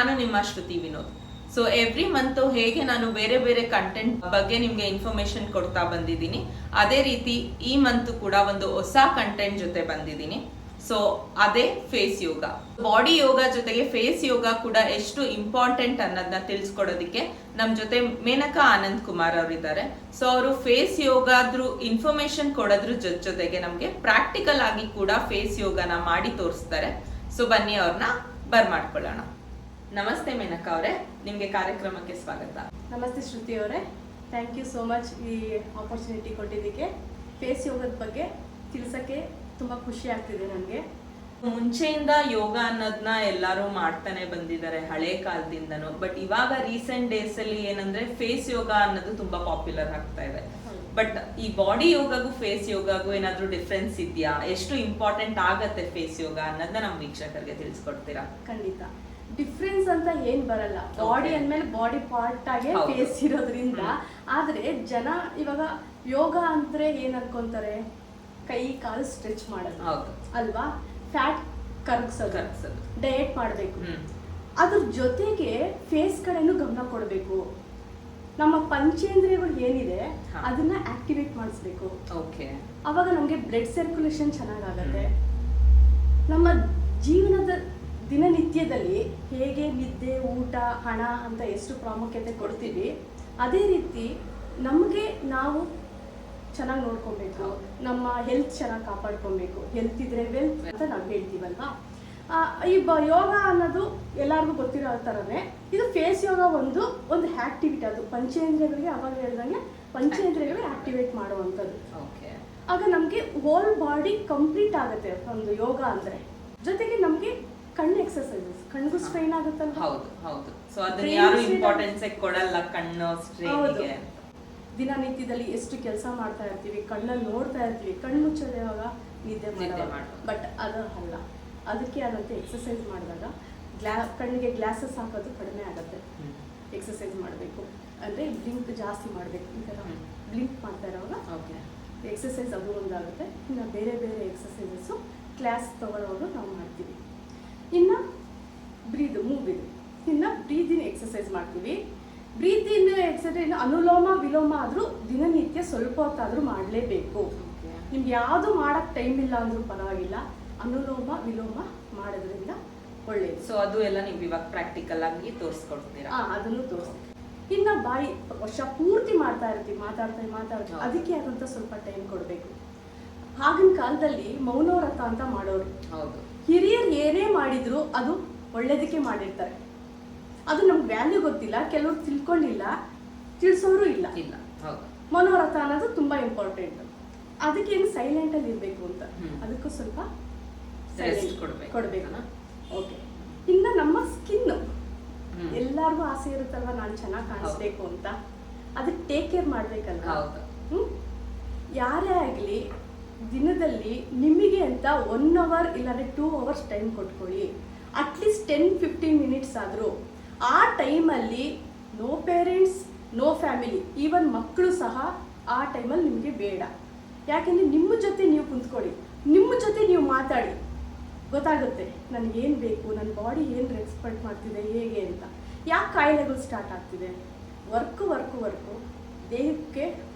ನಾನು ನಿಮ್ಮ ಶ್ರುತಿ Vinod. So every month ಹೇಗೆ ನಾನು ಬೇರೆ ಬೇರೆ ಕಂಟೆಂಟ್ ಬಗ್ಗೆ ನಿಮ್ಗೆ ಇನ್ಫಾರ್ಮೇಶನ್ ಕೊಡ್ತಾ ಬಂದಿದ್ದೀನಿ, ಅದೇ ರೀತಿ ಈ ಮಂತ್ ಕೂಡ ಒಂದು ಹೊಸ ಕಂಟೆಂಟ್ ಜೊತೆ ಬಂದಿದ್ದೀನಿ. ಸೊ ಅದೇ ಫೇಸ್ ಯೋಗ. ಬಾಡಿ ಯೋಗ ಜೊತೆಗೆ ಫೇಸ್ ಯೋಗ ಕೂಡ ಎಷ್ಟು ಇಂಪಾರ್ಟೆಂಟ್ ಅನ್ನೋದನ್ನ ತಿಳಿಸ್ಕೊಡೋದಕ್ಕೆ ನಮ್ ಜೊತೆ ಮೇನಕಾ ಆನಂದ್ ಕುಮಾರ್ ಅವರಿದ್ದಾರೆ. ಸೊ ಅವರು ಫೇಸ್ ಯೋಗದ್ರು ಇನ್ಫಾರ್ಮೇಶನ್ ಕೊಡೋದ್ರ ಜೊತೆಗೆ ನಮ್ಗೆ ಪ್ರಾಕ್ಟಿಕಲ್ ಆಗಿ ಕೂಡ ಫೇಸ್ ಯೋಗನ ಮಾಡಿ ತೋರಿಸ್ತಾರೆ. ಸೊ ಬನ್ನಿ ಅವ್ರನ್ನ ಬರ್ಮಾಡ್ಕೊಳ್ಳೋಣ. ನಮಸ್ತೆ ಮೇನಕಾ ಅವರೇ, ನಿಮ್ಗೆ ಕಾರ್ಯಕ್ರಮಕ್ಕೆ ಸ್ವಾಗತ. ನಮಸ್ತೆ ಶ್ರುತಿ ಅವರೇ, ಥ್ಯಾಂಕ್ ಯು ಸೋ ಮಚ್ ಈ ಆಪರ್ಚುನಿಟಿ ಕೊಟ್ಟಿದ್ದಕ್ಕೆ. ಫೇಸ್ ಯೋಗದ ಬಗ್ಗೆ ತಿಳಿಸಕ್ಕೆ ತುಂಬಾ ಖುಷಿ ಆಗ್ತಿದೆ ನನಗೆ. ಮುಂಚೆಯಿಂದ ಯೋಗ ಅನ್ನೋದನ್ನ ಎಲ್ಲರೂ ಮಾಡ್ತಾನೆ ಬಂದಿದ್ದಾರೆ ಹಳೆ ಕಾಲದಿಂದನೂ. ಬಟ್ ಇವಾಗ ರೀಸೆಂಟ್ ಡೇಸ್ ಅಲ್ಲಿ ಏನಂದ್ರೆ ಫೇಸ್ ಯೋಗ ಅನ್ನೋದು ತುಂಬಾ ಪಾಪ್ಯುಲರ್ ಆಗ್ತಾ ಇದೆ. ಬಟ್ ಈ ಬಾಡಿ ಯೋಗಗೂ ಫೇಸ್ ಯೋಗಗೂ ಏನಾದ್ರೂ ಡಿಫ್ರೆನ್ಸ್ ಇದೆಯಾ? ಎಷ್ಟು ಇಂಪಾರ್ಟೆಂಟ್ ಆಗತ್ತೆ ಫೇಸ್ ಯೋಗ ಅನ್ನೋದನ್ನ ನಮ್ಮ ವೀಕ್ಷಕರಿಗೆ ತಿಳಿಸ್ಕೊಡ್ತೀರಾ? ಖಂಡಿತ ಡಿಫ್ರೆನ್ಸ್ ಅಂತ ಏನ್ ಬರಲ್ಲ. ಬಾಡಿ ಅಂದ್ಮೇಲೆ ಬಾಡಿ ಪಾರ್ಟ್ ಆಗಿ ಫೇಸ್ ಇರೋದ್ರಿಂದ. ಆದ್ರೆ ಜನ ಇವಾಗ ಯೋಗ ಅಂದ್ರೆ ಏನ್ ಅನ್ಕೊಂತಾರೆ, ಕೈ ಕಾಲು ಸ್ಟ್ರೆಚ್ ಮಾಡೋದು ಅಲ್ವಾ, ಫ್ಯಾಟ್ ಕರಗಿಸೋದು, ಡಯಟ್ ಮಾಡ್ಬೇಕು. ಅದ್ರ ಜೊತೆಗೆ ಫೇಸ್ ಕಡೆನೂ ಗಮನ ಕೊಡ್ಬೇಕು. ನಮ್ಮ ಪಂಚೇಂದ್ರಿಯಗಳು ಏನಿದೆ ಅದನ್ನ ಆಕ್ಟಿವೇಟ್ ಮಾಡಿಸ್ಬೇಕು. ಅವಾಗ ನಮ್ಗೆ ಬ್ಲಡ್ ಸರ್ಕ್ಯುಲೇಷನ್ ಚೆನ್ನಾಗಾಗತ್ತೆ. ನಮ್ಮ ಜೀವನದ ದಿನನಿತ್ಯದಲ್ಲಿ ಹೇಗೆ ನಿದ್ದೆ, ಊಟ, ಹಣ ಅಂತ ಎಷ್ಟು ಪ್ರಾಮುಖ್ಯತೆ ಕೊಡ್ತೀವಿ, ಅದೇ ರೀತಿ ನಮಗೆ ನಾವು ಚೆನ್ನಾಗಿ ನೋಡ್ಕೊಬೇಕು. ನಮ್ಮ ಹೆಲ್ತ್ ಚೆನ್ನಾಗಿ ಕಾಪಾಡ್ಕೊಬೇಕು. ಹೆಲ್ತ್ ಇದ್ರೆ ವೆಲ್ತ್ ಅಂತ ನಾವು ಹೇಳ್ತೀವಲ್ವಾ. ಈ ಯೋಗ ಅನ್ನೋದು ಎಲ್ಲರಿಗೂ ಗೊತ್ತಿರೋ ಥರನೇ ಇದು ಫೇಸ್ ಯೋಗ ಒಂದು ಆಕ್ಟಿವಿಟಿ. ಅದು ಪಂಚೇಂದ್ರಿಯಗಳಿಗೆ, ಅವಾಗ ಹೇಳ್ದಂಗೆ ಪಂಚೇಂದ್ರಿಯಗಳಿಗೆ ಆಕ್ಟಿವೇಟ್ ಮಾಡುವಂಥದ್ದು. ಆಗ ನಮಗೆ ಹೋಲ್ ಬಾಡಿ ಕಂಪ್ಲೀಟ್ ಆಗುತ್ತೆ ಒಂದು ಯೋಗ ಅಂದ್ರೆ. ಜೊತೆಗೆ ನಮಗೆ ಕಣ್ಣು ಎಕ್ಸರ್ಸೈಸಸ್, ಕಣ್ಣಿಗೂ ಸ್ಟ್ರೈನ್ ಆಗುತ್ತಲ್ಲ. ಹೌದು ಹೌದು. ಸೊ ಅದನ್ನ ಯಾರು ಇಂಪಾರ್ಟೆನ್ಸ್ ಕೊಡಲ್ಲ ಕಣ್ಣು ಸ್ಟ್ರೈನ್ಗೆ. ದಿನನಿತ್ಯದಲ್ಲಿ ಎಷ್ಟು ಕೆಲಸ ಮಾಡ್ತಾ ಇರ್ತೀವಿ, ಕಣ್ಣಲ್ಲಿ ನೋಡ್ತಾ ಇರ್ತೀವಿ, ಕಣ್ಣು ಮುಚ್ಚೋದು ಯಾವಾಗ? ನಿದ್ದೆ ಮಾಡೋದು. ಬಟ್ ಅದು ಅಲ್ಲ, ಅದಕ್ಕೆ ಆದಂತೆ ಎಕ್ಸರ್ಸೈಸ್ ಮಾಡಿದಾಗ ಕಣ್ಣಿಗೆ ಗ್ಲಾಸಸ್ ಹಾಕೋದು ಕಡಿಮೆ ಆಗುತ್ತೆ. ಎಕ್ಸರ್ಸೈಸ್ ಮಾಡಬೇಕು ಅಂದರೆ ಬ್ಲಿಂಕ್ ಜಾಸ್ತಿ ಮಾಡಬೇಕು. ಈ ಥರ ಬ್ಲಿಂಕ್ ಮಾಡ್ತಾ ಇರೋವಾಗ ಎಕ್ಸರ್ಸೈಸ್ ಅದು ಒಂದಾಗುತ್ತೆ. ಇನ್ನು ಬೇರೆ ಬೇರೆ ಎಕ್ಸರ್ಸೈಸಸ್ಸು ಕ್ಲಾಸ್ ತಗೊಳ್ಳೋವಾಗ ನಾವು ಮಾಡ್ತೀವಿ. ಇನ್ನು ಮೂವಿದು ಇನ್ನು ಬ್ರೀದಿನ ಎಕ್ಸರ್ಸೈಸ್ ಮಾಡ್ತೀವಿ. ಬ್ರೀದಿನ ಎಕ್ಸರ್ಸೈಸ್ ಅನುಲೋಮ ವಿಲೋಮ ಆದರೂ ದಿನನಿತ್ಯ ಸ್ವಲ್ಪ ಹೊತ್ತಾದರೂ ಮಾಡಲೇಬೇಕು. ನಿಮ್ಗೆ ಯಾವುದು ಮಾಡೋಕ್ಕೆ ಟೈಮ್ ಇಲ್ಲ ಅಂದ್ರೂ ಪರವಾಗಿಲ್ಲ, ಅನುಲೋಮ ವಿಲೋಮ ಮಾಡೋದ್ರಿಂದ ಒಳ್ಳೆಯದು. ಸೊ ಅದು ಎಲ್ಲ ನೀವು ಇವಾಗ ಪ್ರಾಕ್ಟಿಕಲ್ ಆಗಿ ತೋರಿಸ್ಕೊಡ್ತೀರಾ? ಅದನ್ನು ತೋರಿಸ್ತೀವಿ. ಇನ್ನು ಬಾಯಿ ವರ್ಷ ಪೂರ್ತಿ ಮಾಡ್ತಾ ಇರ್ತೀವಿ, ಮಾತಾಡ್ತೀವಿ. ಅದಕ್ಕೆ ಆದಂತ ಸ್ವಲ್ಪ ಟೈಮ್ ಕೊಡಬೇಕು. ಆಗಿನ ಕಾಲದಲ್ಲಿ ಮೌನವ್ರತ ಅಂತ ಮಾಡೋರು. ಹಿರಿಯರು ಏನೇ ಮಾಡಿದ್ರು ಅದು ಒಳ್ಳೇದಕ್ಕೆ ಮಾಡಿರ್ತಾರೆ. ಅದು ನಮ್ಗೆ ವ್ಯಾಲ್ಯೂ ಗೊತ್ತಿಲ್ಲ, ಕೆಲವರು ತಿಳ್ಕೊಂಡಿಲ್ಲ, ತಿಳಿಸೋರು ಇಲ್ಲ. ಮೌನವ್ರತ ಅನ್ನೋದು ತುಂಬಾ ಇಂಪಾರ್ಟೆಂಟ್. ಅದಕ್ಕೇನು ಸೈಲೆಂಟ್ ಅಲ್ಲಿ ಇರ್ಬೇಕು ಅಂತ, ಅದಕ್ಕೂ ಸ್ವಲ್ಪ ಕೊಡ್ಬೇಕು. ಓಕೆ. ಇನ್ನು ನಮ್ಮ ಸ್ಕಿನ್, ಎಲ್ಲರಿಗೂ ಆಸೆ ಇರುತ್ತಲ್ವ ನಾನು ಚೆನ್ನಾಗಿ ಕಾಣಿಸ್ಬೇಕು ಅಂತ, ಅದಕ್ಕೆ ಟೇಕ್ ಕೇರ್ ಮಾಡ್ಬೇಕಲ್ವ. ಯಾರೇ ಆಗಲಿ ದಿನದಲ್ಲಿ ನಿಮಗೆ ಅಂತ 1 ಅವರ್ ಇಲ್ಲಾಂದ್ರೆ 2 ಅವರ್ಸ್ ಟೈಮ್ ಕೊಟ್ಕೊಳ್ಳಿ. ಅಟ್ಲೀಸ್ಟ್ 10-15 ಮಿನಿಟ್ಸ್ ಆದರೂ. ಆ ಟೈಮಲ್ಲಿ no parents, no family, even ಮಕ್ಕಳು ಸಹ ಆ ಟೈಮಲ್ಲಿ ನಿಮಗೆ ಬೇಡ. ಯಾಕೆಂದರೆ ನಿಮ್ಮ ಜೊತೆ ನೀವು ಕುಂತ್ಕೊಳ್ಳಿ, ನಿಮ್ಮ ಜೊತೆ ನೀವು ಮಾತಾಡಿ, ಗೊತ್ತಾಗುತ್ತೆ ನನಗೇನು ಬೇಕು, ನನ್ನ ಬಾಡಿ ಏನು ರೆಸ್ಪೆಕ್ಟ್ ಮಾಡ್ತಿದೆ, ಹೇಗೆ ಅಂತ. ಯಾಕೆ ಕಾಯಿಲೆಗಳು ಸ್ಟಾರ್ಟ್ ಆಗ್ತಿದೆ? ವರ್ಕು ದೇಹಕ್ಕೆ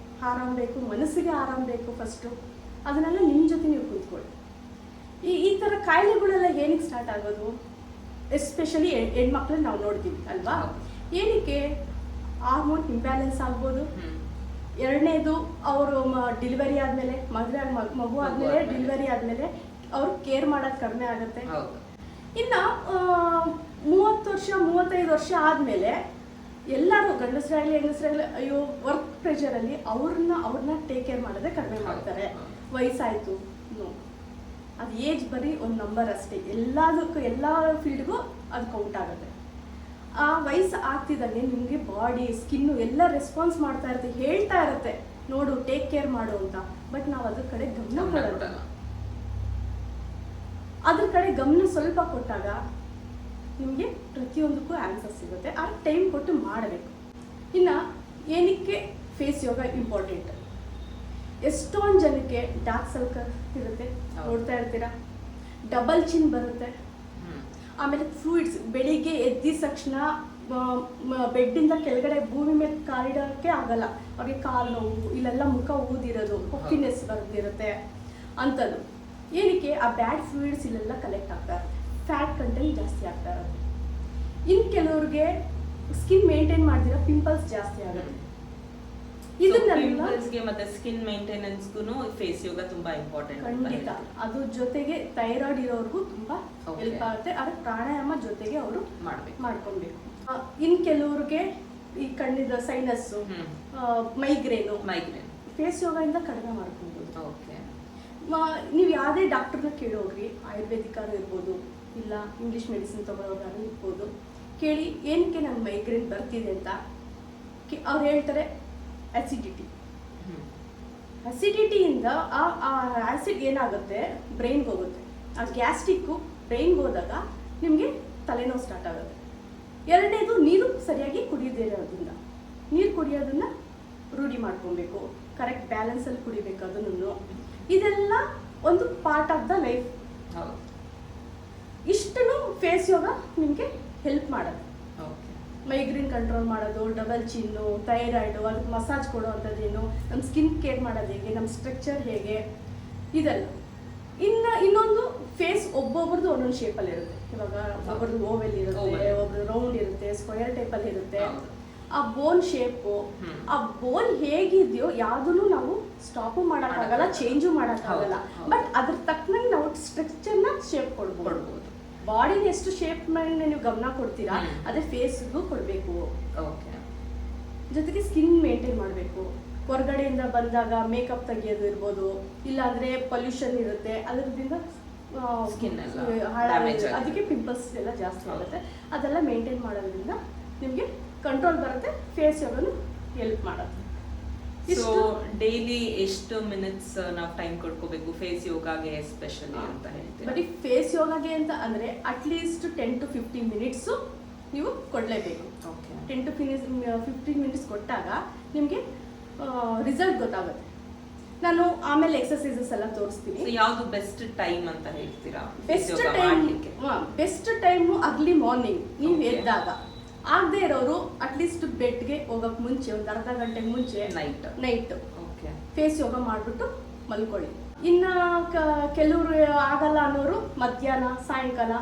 ಆರಾಮ ಬೇಕು, ಮನಸ್ಸಿಗೆ ಆರಾಮ ಬೇಕು ಫಸ್ಟು. ಅದನ್ನೆಲ್ಲ ನಿಮ್ಮ ಜೊತೆ ನೀವು ಕುಂತ್ಕೊಳ್ಳಿ. ಈ ಥರ ಕಾಯಿಲೆಗಳೆಲ್ಲ ಏನಕ್ಕೆ ಸ್ಟಾರ್ಟ್ ಆಗೋದು? ಎಸ್ಪೆಷಲಿ ಹೆಣ್ಮಕ್ಳನ್ನ ನಾವು ನೋಡ್ತೀವಿ ಅಲ್ವಾ. ಏನಕ್ಕೆ? ಹಾರ್ಮೋನ್ ಇಂಬ್ಯಾಲೆನ್ಸ್ ಆಗ್ಬೋದು. ಎರಡನೇದು, ಅವರು ಡೆಲಿವರಿ ಆದಮೇಲೆ, ಮಗು ಆದಮೇಲೆ, ಡೆಲಿವರಿ ಆದಮೇಲೆ ಅವ್ರು ಕೇರ್ ಮಾಡೋದು ಕಡಿಮೆ ಆಗುತ್ತೆ. ಇನ್ನು 30 ವರ್ಷ 35 ವರ್ಷ ಆದಮೇಲೆ ಎಲ್ಲರೂ ಗಂಡಸರಾಗಲಿ ಹೆಂಗಸರಾಗಲಿ ಅಯ್ಯೋ ವರ್ಕ್ ಪ್ರೆಷರಲ್ಲಿ ಅವ್ರನ್ನ ಟೇಕ್ ಕೇರ್ ಮಾಡೋದೇ ಕಡಿಮೆ ಮಾಡ್ತಾರೆ. ವಯಸ್ಸಾಯಿತು, ಅದು ಏಜ್ ಬರೀ ಒಂದು ನಂಬರ್ ಅಷ್ಟೇ. ಎಲ್ಲ ಫೀಲ್ಡ್ಗೂ ಅದು ಕೌಂಟ್ ಆಗುತ್ತೆ. ಆ ವಯಸ್ಸು ಆಗ್ತಿದ್ದಂಗೆ ನಿಮಗೆ ಬಾಡಿ, ಸ್ಕಿನ್ನು ಎಲ್ಲ ರೆಸ್ಪಾನ್ಸ್ ಮಾಡ್ತಾ ಇರುತ್ತೆ, ಹೇಳ್ತಾ ಇರುತ್ತೆ ನೋಡು ಟೇಕ್ ಕೇರ್ ಮಾಡು ಅಂತ. ಬಟ್ ನಾವು ಅದ್ರ ಕಡೆ ಗಮನ ಕೊಡೋಲ್ಲ. ಅದ್ರ ಕಡೆ ಗಮನ ಸ್ವಲ್ಪ ಕೊಟ್ಟಾಗ ನಿಮಗೆ ಪ್ರತಿಯೊಂದಕ್ಕೂ ಆನ್ಸರ್ ಸಿಗುತ್ತೆ. ಆ ಟೈಮ್ ಕೊಟ್ಟು ಮಾಡಬೇಕು. ಇನ್ನು ಏನಕ್ಕೆ ಫೇಸ್ ಯೋಗ ಇಂಪಾರ್ಟೆಂಟ್? ಎಷ್ಟೊಂದು ಜನಕ್ಕೆ ಡಾರ್ಕ್ ಸರ್ಕಲ್ ಇರುತ್ತೆ, ನೋಡ್ತಾ ಇರ್ತೀರಾ. ಡಬಲ್ ಚಿನ್ ಬರುತ್ತೆ. ಆಮೇಲೆ ಫ್ಲೂಯಿಡ್ಸ್ ಬೆಳಿಗ್ಗೆ ಎದ್ದಿದ ತಕ್ಷಣ ಬೆಡ್ಡಿಂದ ಕೆಳಗಡೆ ಭೂಮಿ ಮೇಲೆ ಕಾಲಿಡೋಕ್ಕೆ ಆಗಲ್ಲ, ಅವ್ರಿಗೆ ಕಾಲು ನೋವು, ಇಲ್ಲೆಲ್ಲ ಮುಖ ಊದಿರೋದು, ಪಫಿನೆಸ್ ಬರ್ದಿರುತ್ತೆ ಅಂಥದ್ದು. ಏನಕ್ಕೆ ಆ ಬ್ಯಾಡ್ ಫ್ಲೂಯಿಡ್ಸ್ ಇಲ್ಲೆಲ್ಲ ಕಲೆಕ್ಟ್ ಆಗ್ತಾರೆ, ಫ್ಯಾಟ್ ಕಂಟೆಂಟ್ ಜಾಸ್ತಿ ಆಗ್ತಾ ಇರುತ್ತೆ. ಇನ್ನು ಕೆಲವ್ರಿಗೆ ಸ್ಕಿನ್ ಮೇಂಟೈನ್ ಮಾಡ್ದಿರೋ ಪಿಂಪಲ್ಸ್ ಜಾಸ್ತಿ ಆಗುತ್ತೆ. ಪಿಂಪಲ್ಸ್ಗೆ ಮತ್ತೆ ಸ್ಕಿನ್ ಮೇಂಟೆನೆನ್ಸ್ಗೂ ಫೇಸ್ ಯೋಗ ತುಂಬಾ ಇಂಪಾರ್ಟೆಂಟ್. ಖಂಡಿತ. ಅದು ಜೊತೆಗೆ ಥೈರಾಯ್ಡ್ ಇರೋರ್ಗೂ ತುಂಬಾ ಹೆಲ್ಪ್ ಆಗುತ್ತೆ. ಆದ್ರೆ ಪ್ರಾಣಾಯಾಮ ಜೊತೆಗೆ ಅವರು ಮಾಡ್ಕೊಬೇಕು. ಇನ್ ಕೆಲವ್ರಿಗೆ ಈ ಕಣ್ಣಿದ ಸೈನಸ್ಸು, ಮೈಗ್ರೇನು ಫೇಸ್ ಯೋಗದಿಂದ ಕಡಿಮೆ ಮಾಡ್ಕೊಬೋದು. ನೀವು ಯಾವುದೇ ಡಾಕ್ಟರ್ನ ಕೇಳೋಗ್ರಿ, ಆಯುರ್ವೇದಿಕಾರು ಇರ್ಬೋದು, ಇಲ್ಲ ಇಂಗ್ಲೀಷ್ ಮೆಡಿಸಿನ್ ತಗೊಳ್ಳೋರು ಇರ್ಬೋದು, ಕೇಳಿ ಏನಕ್ಕೆ ನಂಗೆ ಮೈಗ್ರೇನ್ ಬರ್ತಿದೆ ಅಂತ. ಅವ್ರು ಹೇಳ್ತಾರೆ ಅಸಿಡಿಟಿಯಿಂದ ಆ ಆ್ಯಸಿಡ್ ಏನಾಗುತ್ತೆ ಬ್ರೈನ್ಗೆ ಹೋಗುತ್ತೆ. ಆ ಗ್ಯಾಸ್ಟ್ರಿಕ್ಕು ಬ್ರೈನ್ಗೆ ಹೋದಾಗ ನಿಮಗೆ ತಲೆನೋವು ಸ್ಟಾರ್ಟ್ ಆಗುತ್ತೆ. ಎರಡನೇದು ನೀರು ಸರಿಯಾಗಿ ಕುಡಿಯದೇ ಇರೋದ್ರಿಂದ. ನೀರು ಕುಡಿಯೋದನ್ನ ರೂಢಿ ಮಾಡ್ಕೊಬೇಕು, ಕರೆಕ್ಟ್ ಬ್ಯಾಲೆನ್ಸಲ್ಲಿ ಕುಡಿಬೇಕು. ಅದನ್ನು ಇದೆಲ್ಲ ಒಂದು ಪಾರ್ಟ್ ಆಫ್ ದ ಲೈಫ್. ಇಷ್ಟನ್ನು ಫೇಸ್ ಯೋಗ ನಿಮಗೆ ಹೆಲ್ಪ್ ಮಾಡೋದು. ಮೈಗ್ರೇನ್ ಕಂಟ್ರೋಲ್ ಮಾಡೋದು, ಡಬಲ್ ಚಿನ್ನು, ಥೈರಾಯ್ಡು, ಅದಕ್ಕೆ ಮಸಾಜ್ ಕೊಡೋವಂಥದ್ದೇನು, ನಮ್ಮ ಸ್ಕಿನ್ ಕೇರ್ ಮಾಡೋದು ಹೇಗೆ, ನಮ್ಮ ಸ್ಟ್ರಕ್ಚರ್ ಹೇಗೆ, ಇದೆಲ್ಲ. ಇನ್ನೊಂದು ಫೇಸ್ ಒಬ್ಬೊಬ್ರದ್ದು ಒಂದೊಂದು ಶೇಪಲ್ಲಿ ಇರುತ್ತೆ. ಇವಾಗ ಒಬ್ಬರದ್ದು ಓವೆಲ್ ಇರುತ್ತೆ, ಒಬ್ರದ್ದು ರೌಂಡ್ ಇರುತ್ತೆ, ಸ್ಕ್ವೇರ್ ಟೈಪಲ್ಲಿ ಇರುತ್ತೆ. ಆ ಬೋನ್ ಶೇಪು, ಆ ಬೋನ್ ಹೇಗಿದೆಯೋ ಯಾವುದನ್ನು ನಾವು ಸ್ಟಾಪು ಮಾಡೋಕ್ಕಾಗಲ್ಲ, ಚೇಂಜು ಮಾಡೋಕ್ಕಾಗಲ್ಲ. ಬಟ್ ಅದ್ರ ತಕ್ಕನಂಗೆ ನಾವು ಸ್ಟ್ರಕ್ಚರ್ನ ಶೇಪ್ ಕೊಡ್ಬೋದು. ಬಾಡಿನ ಎಷ್ಟು ಶೇಪ್ ಮೇಲೆ ನೀವು ಗಮನ ಕೊಡ್ತೀರಾ, ಅದೇ ಫೇಸ್ಗೂ ಕೊಡಬೇಕು. ಜೊತೆಗೆ ಸ್ಕಿನ್ ಮೇಂಟೈನ್ ಮಾಡಬೇಕು. ಹೊರಗಡೆಯಿಂದ ಬಂದಾಗ ಮೇಕಪ್ ತೆಗಿಯೋದು ಇರ್ಬೋದು, ಇಲ್ಲಾಂದ್ರೆ ಪೊಲ್ಯೂಷನ್ ಇರುತ್ತೆ, ಅದರಿಂದ ಅದಕ್ಕೆ ಪಿಂಪಲ್ಸ್ ಎಲ್ಲ ಜಾಸ್ತಿ ಆಗುತ್ತೆ. ಅದೆಲ್ಲ ಮೇಂಟೈನ್ ಮಾಡೋದ್ರಿಂದ ನಿಮಗೆ ಕಂಟ್ರೋಲ್ ಬರುತ್ತೆ. ಫೇಸ್ ಯೋಗನು ಹೆಲ್ಪ್ ಮಾಡುತ್ತೆ. ಸೊ ಡೈಲಿ ಎಷ್ಟು ಮಿನಿಟ್ಸ್ ನಾವು ಟೈಮ್ ಕೊಡ್ಕೋಬೇಕು ಫೇಸ್ ಯೋಗಾಗೆ ಎಸ್ಪೆಷಲಿ ಅಂತ ಹೇಳ್ತೀವಿ? ಬರೀ ಫೇಸ್ ಯೋಗಾಗೆ ಅಂತ ಅಂದ್ರೆ ಅಟ್ಲೀಸ್ಟ್ 10 to 15 ಮಿನಿಟ್ಸ್ ನೀವು ಕೊಡಲೇಬೇಕು. 10 to 15 ಮಿನಿಟ್ಸ್ ಕೊಟ್ಟಾಗ ನಿಮಗೆ ರಿಸಲ್ಟ್ ಗೊತ್ತಾಗುತ್ತೆ. ನಾನು ಆಮೇಲೆ ಎಕ್ಸರ್ಸೈಸಸ್ ಎಲ್ಲ ತೋರಿಸ್ತೀನಿ. ಯಾವುದು ಬೆಸ್ಟ್ ಟೈಮ್ ಅಂತ ಹೇಳ್ತೀರಾ? Best time early morning. ನೀವು ಎದ್ದಾಗ ಆಗದೆ ಇರೋರು ಅಟ್ಲೀಸ್ಟ್ ಬೆಡ್ಗೆ ಹೋಗಕ್ಕೆ ಮುಂಚೆ ಒಂದು ಅರ್ಧ ಗಂಟೆಗೆ ಮುಂಚೆ ನೈಟ್ ಫೇಸ್ ಯೋಗ ಮಾಡಿಬಿಟ್ಟು ಮಲ್ಕೊಳ್ಳಿ. ಇನ್ನು ಕೆಲವರು ಆಗಲ್ಲ ಅನ್ನೋರು ಮಧ್ಯಾಹ್ನ ಸಾಯಂಕಾಲ